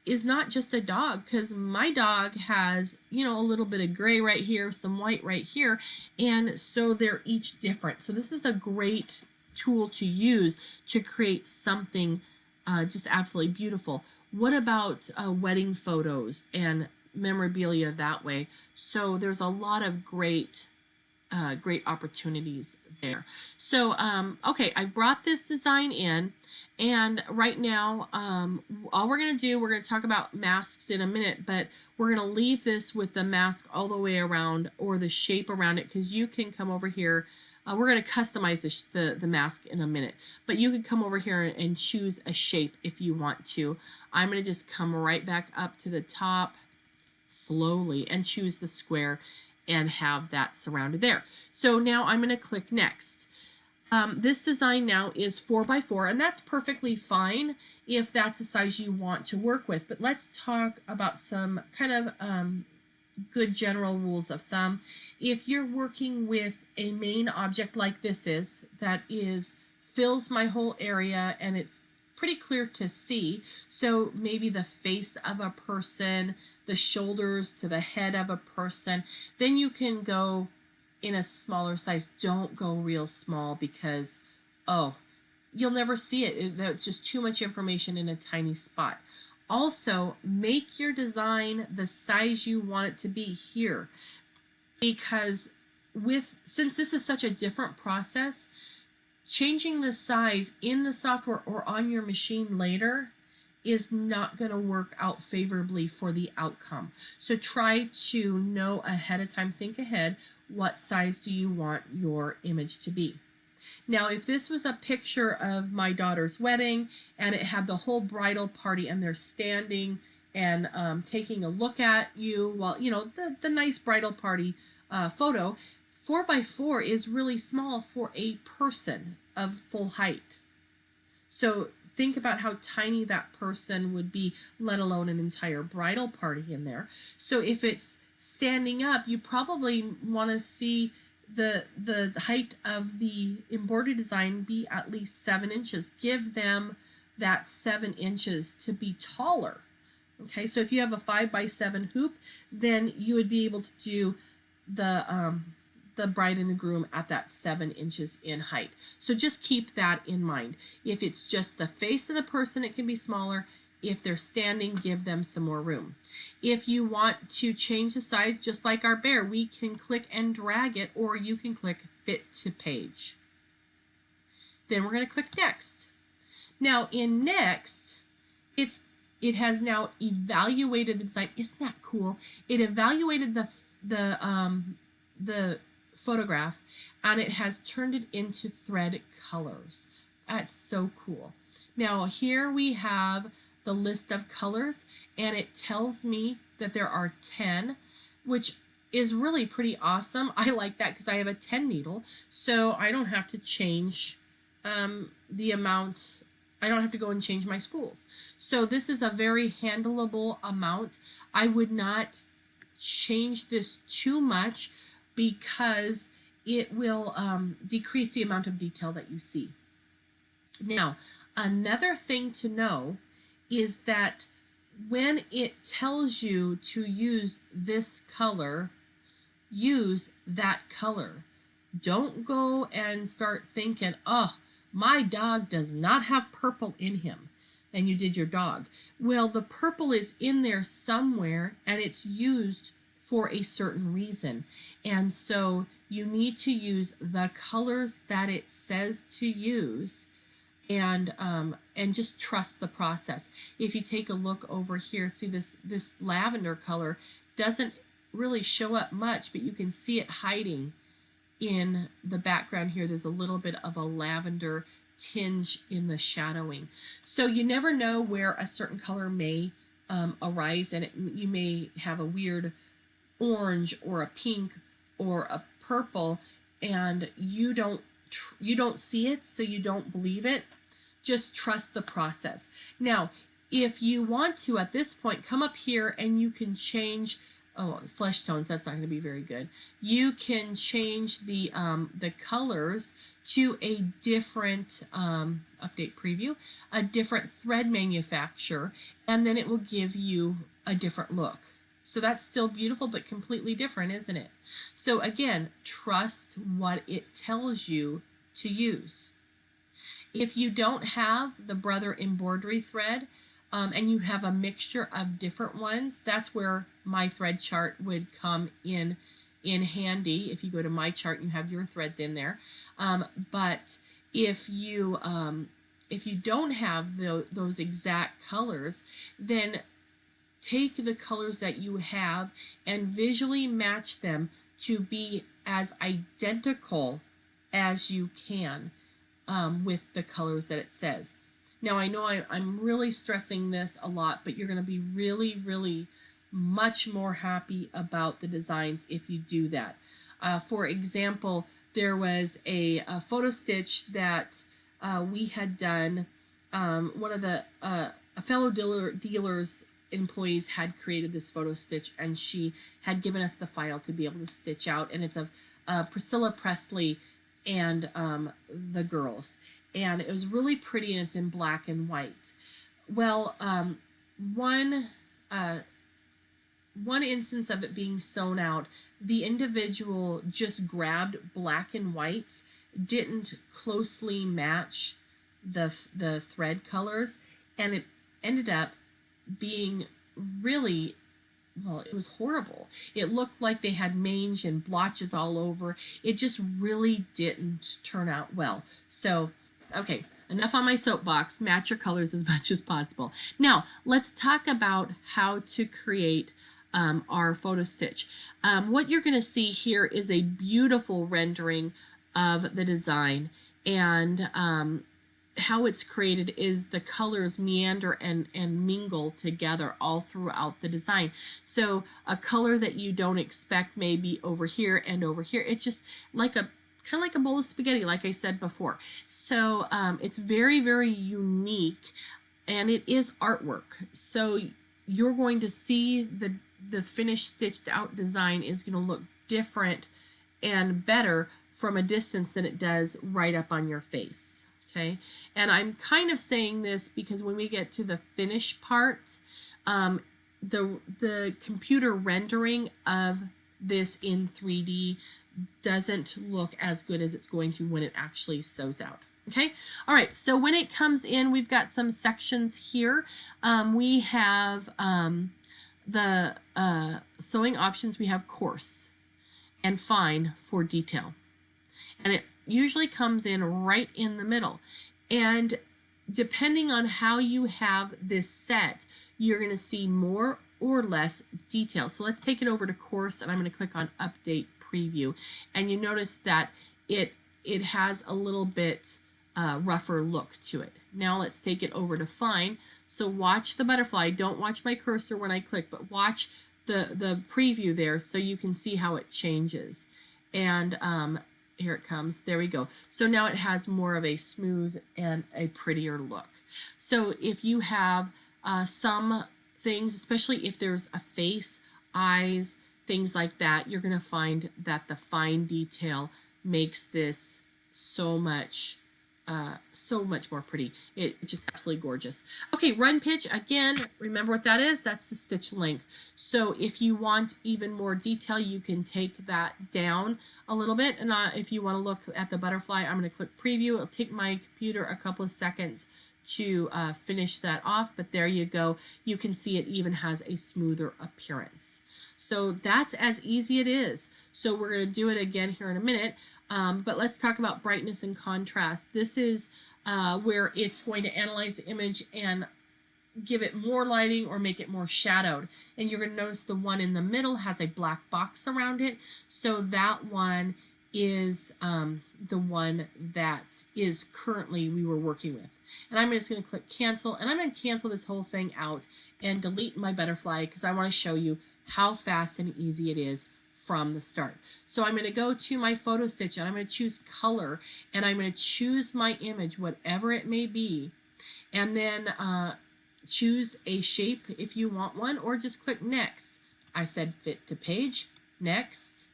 is not just a dog, because my dog has, a little bit of gray right here, some white right here, and so they're each different. So this is a great tool to use to create something just absolutely beautiful. What about wedding photos and memorabilia that way? So there's a lot of great opportunities there. So okay, I brought this design in, and right now all we're going to do, we're going to talk about masks in a minute, but we're going to leave this with the mask all the way around, or the shape around it, because you can come over here. We're going to customize the mask in a minute, but you can come over here and choose a shape if you want to. I'm going to just come right back up to the top slowly and choose the square and have that surrounded there. So now I'm going to click next. This design now is 4x4, and that's perfectly fine if that's the size you want to work with. But let's talk about some kind of good general rules of thumb. If you're working with a main object like this is, that fills my whole area and it's pretty clear to see, so maybe the face of a person, the shoulders to the head of a person, then you can go in a smaller size. Don't go real small, because you'll never see it. It's just too much information in a tiny spot. Also, make your design the size you want it to be here, because since this is such a different process, changing the size in the software or on your machine later is not going to work out favorably for the outcome. So try to know ahead of time, think ahead, what size do you want your image to be. Now, if this was a picture of my daughter's wedding and it had the whole bridal party and they're standing and taking a look at you while, the nice bridal party photo, 4 by 4 is really small for a person of full height. So think about how tiny that person would be, let alone an entire bridal party in there. So if it's standing up, you probably want to see the height of the embroidery design be at least 7 inches. Give them that 7 inches to be taller. Okay, so if you have a 5 by 7 hoop, then you would be able to do the bride and the groom at that 7 inches in height. So just keep that in mind. If it's just the face of the person, it can be smaller. If they're standing, give them some more room. If you want to change the size, just like our bear, we can click and drag it, or you can click fit to page. Then we're going to click next. Now in next, it has now evaluated the design. Isn't that cool? It evaluated the photograph, and it has turned it into thread colors. That's so cool. Now here we have the list of colors, and it tells me that there are 10, which is really pretty awesome. I like that because I have a 10 needle, so I don't have to change the amount. I don't have to go and change my spools. So this is a very handleable amount. I would not change this too much because it will decrease the amount of detail that you see. Now, another thing to know is that when it tells you to use this color, use that color. Don't go and start thinking, oh, my dog does not have purple in him, and you did your dog. Well, the purple is in there somewhere, and it's used for a certain reason. And so you need to use the colors that it says to use, and just trust the process. If you take a look over here, see this lavender color doesn't really show up much, but you can see it hiding in the background here. There's a little bit of a lavender tinge in the shadowing. So you never know where a certain color may arise, and you may have a weird orange or a pink or a purple, and you don't see it, so you don't believe it. Just trust the process. Now, if you want to, at this point, come up here and you can change, oh, flesh tones, that's not going to be very good. You can change the colors to a different, update preview, a different thread manufacturer, and then it will give you a different look. So that's still beautiful, but completely different, isn't it? So again, trust what it tells you to use. If you don't have the Brother embroidery thread, and you have a mixture of different ones, that's where my thread chart would come in handy. If you go to my chart, you have your threads in there. But if you don't have those exact colors, then take the colors that you have and visually match them to be as identical as you can with the colors that it says. Now, I know I'm really stressing this a lot, but you're going to be really, really much more happy about the designs if you do that. For example, there was a photo stitch that we had done. One of the a fellow dealer's employees had created this photo stitch, and she had given us the file to be able to stitch out, and it's of Priscilla Presley and the girls, and it was really pretty, and it's in black and white. Well, one instance of it being sewn out, the individual just grabbed black and whites, didn't closely match the thread colors, and it ended up being really, well, it was horrible. It looked like they had mange and blotches all over. It just really didn't turn out well. So, okay, enough on my soapbox. Match your colors as much as possible. Now, let's talk about how to create our photo stitch. What you're going to see here is a beautiful rendering of the design, and how it's created is the colors meander and mingle together all throughout the design. So a color that you don't expect may be over here and over here. It's just like a kind of like a bowl of spaghetti, like I said before. So it's very, very unique, and it is artwork. So you're going to see the finished stitched out design is going to look different and better from a distance than it does right up on your face. Okay, and I'm kind of saying this because when we get to the finish part, the computer rendering of this in 3D doesn't look as good as it's going to when it actually sews out. Okay, all right, so when it comes in, we've got some sections here. We have the sewing options. We have coarse and fine for detail, and it usually comes in right in the middle. And depending on how you have this set, you're going to see more or less detail. So let's take it over to coarse, and I'm going to click on update preview, and you notice that it has a little bit rougher look to it. Now let's take it over to fine. So watch the butterfly. Don't watch my cursor when I click, but watch the preview there so you can see how it changes. And here it comes. There we go. So now it has more of a smooth and a prettier look. So if you have some things, especially if there's a face, eyes, things like that, you're going to find that the fine detail makes this so much more pretty. It's just absolutely gorgeous. Okay, run pitch, again, remember what that is? That's the stitch length. So if you want even more detail, you can take that down a little bit. And if you want to look at the butterfly, I'm going to click preview. It'll take my computer a couple of seconds to finish that off, but there you go. You can see it even has a smoother appearance. So that's as easy it is. So we're going to do it again here in a minute. But let's talk about brightness and contrast. This is where it's going to analyze the image and give it more lighting or make it more shadowed. And you're going to notice the one in the middle has a black box around it. So that one is the one that is currently we were working with. And I'm just going to click cancel, and I'm going to cancel this whole thing out and delete my butterfly because I want to show you how fast and easy it is from the start. So I'm going to go to my photo stitch, and I'm going to choose color, and I'm going to choose my image, whatever it may be, and then choose a shape if you want one, or just click next. I said fit to page, next.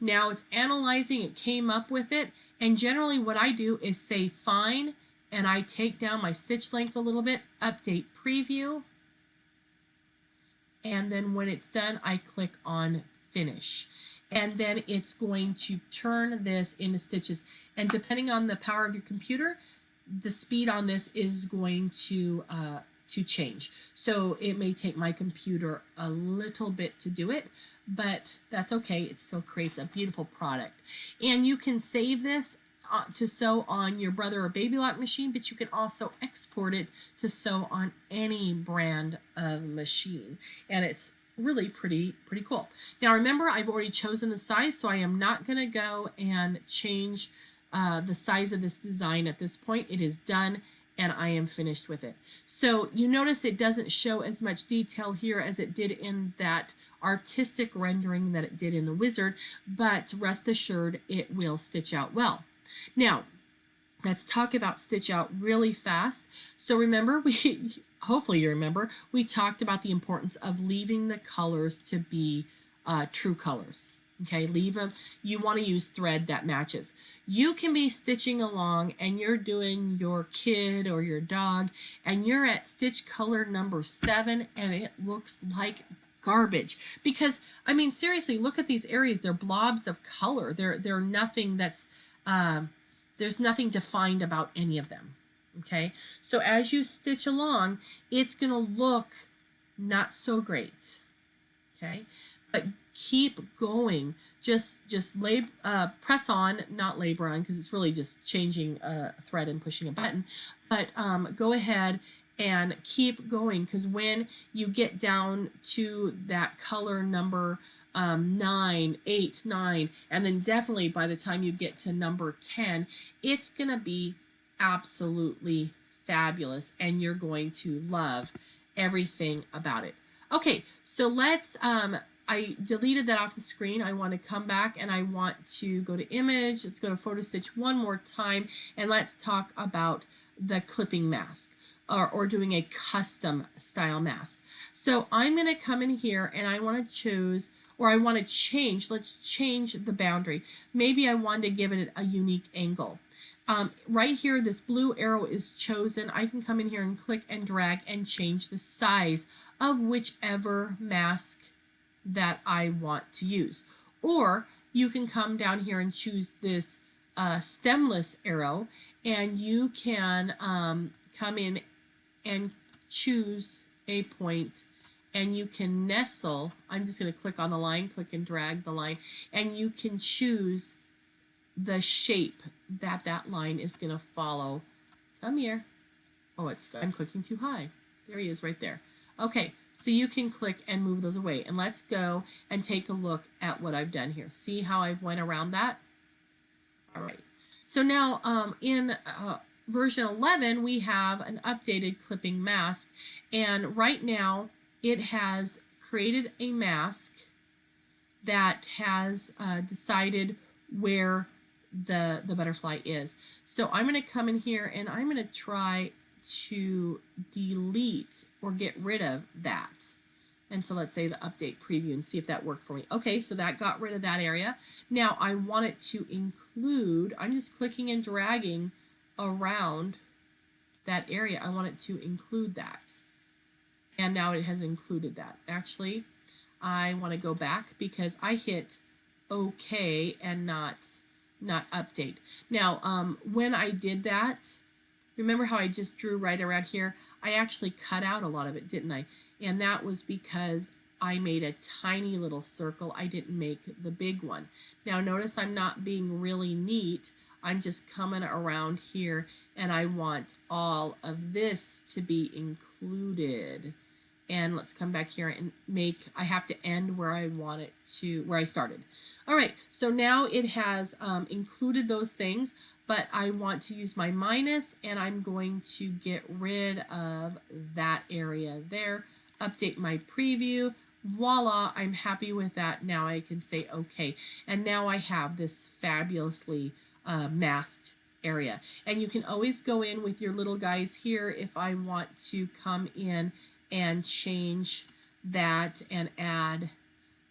Now it's analyzing, it came up with it, and generally what I do is say fine, and I take down my stitch length a little bit, update preview, and then when it's done, I click on finish. And then it's going to turn this into stitches. And depending on the power of your computer, the speed on this is going to change. So it may take my computer a little bit to do it, but that's okay. It still creates a beautiful product. And you can save this to sew on your Brother or Baby Lock machine, but you can also export it to sew on any brand of machine. And it's really pretty cool. Now remember, I've already chosen the size, so I am not going to go and change the size of this design at this point. It is done, and I am finished with it. So you notice it doesn't show as much detail here as it did in that artistic rendering that it did in the Wizard, but rest assured it will stitch out well. Now, let's talk about stitch out really fast. So remember, hopefully you remember, we talked about the importance of leaving the colors to be true colors. Okay, leave them. You want to use thread that matches. You can be stitching along and you're doing your kid or your dog and you're at stitch color number 7 and it looks like garbage. Because, I mean, seriously, look at these areas. They're blobs of color. They're nothing that's, there's nothing defined about any of them. Okay, so as you stitch along, it's going to look not so great. Okay, but keep going. Just press on, not labor on, because it's really just changing a thread and pushing a button. But go ahead and keep going, because when you get down to that color number 9, 8, 9, and then definitely by the time you get to number 10, it's gonna be absolutely fabulous, and you're going to love everything about it. Okay, so let's, I deleted that off the screen. I want to come back and I want to go to image. Let's go to photo stitch one more time, and let's talk about the clipping mask, or doing a custom style mask. So I'm going to come in here and I want to choose, or I want to change, let's change the boundary. Maybe I want to give it a unique angle. Right here, this blue arrow is chosen. I can come in here and click and drag and change the size of whichever mask that I want to use. Or you can come down here and choose this stemless arrow, and you can come in and choose a point, and you can nestle. I'm just going to click on the line, click and drag the line, and you can choose the shape that that line is going to follow. Come here. Oh, I'm clicking too high. There he is right there. Okay, so you can click and move those away. And let's go and take a look at what I've done here. See how I've went around that? All right. So now in version 11, we have an updated clipping mask. And right now, it has created a mask that has decided where the butterfly is. So I'm going to come in here and I'm going to try to delete or get rid of that. And so let's say the update preview and see if that worked for me. Okay, so that got rid of that area. Now I want it to include, I'm just clicking and dragging around that area. I want it to include that. And now it has included that. Actually, I want to go back because I hit OK and not update. Now, when I did that, remember how I just drew right around here? I actually cut out a lot of it, didn't I? And that was because I made a tiny little circle. I didn't make the big one. Now, notice I'm not being really neat. I'm just coming around here, and I want all of this to be included. And let's come back here and I have to end where I want it to, where I started. All right, so now it has included those things, but I want to use my minus, and I'm going to get rid of that area there, update my preview. Voila, I'm happy with that. Now I can say okay. And now I have this fabulously masked area. And you can always go in with your little guys here if I want to come in and change that and add,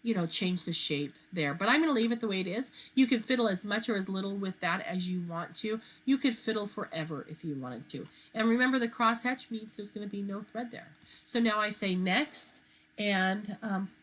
you know, change the shape there. But I'm going to leave it the way it is. You can fiddle as much or as little with that as you want to. You could fiddle forever if you wanted to. And remember, the crosshatch means there's going to be no thread there. So now I say next, and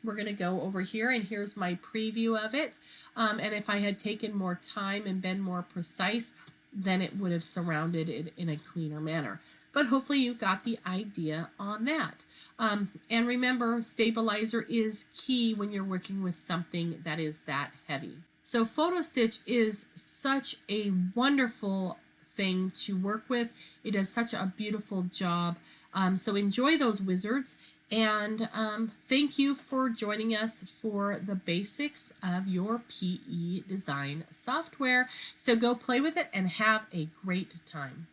we're going to go over here, and here's my preview of it. And if I had taken more time and been more precise, then it would have surrounded it in a cleaner manner. But hopefully you got the idea on that. And remember, stabilizer is key when you're working with something that is that heavy. So photo stitch is such a wonderful thing to work with. It does such a beautiful job. So enjoy those wizards. And thank you for joining us for the basics of your PE design software. So go play with it and have a great time.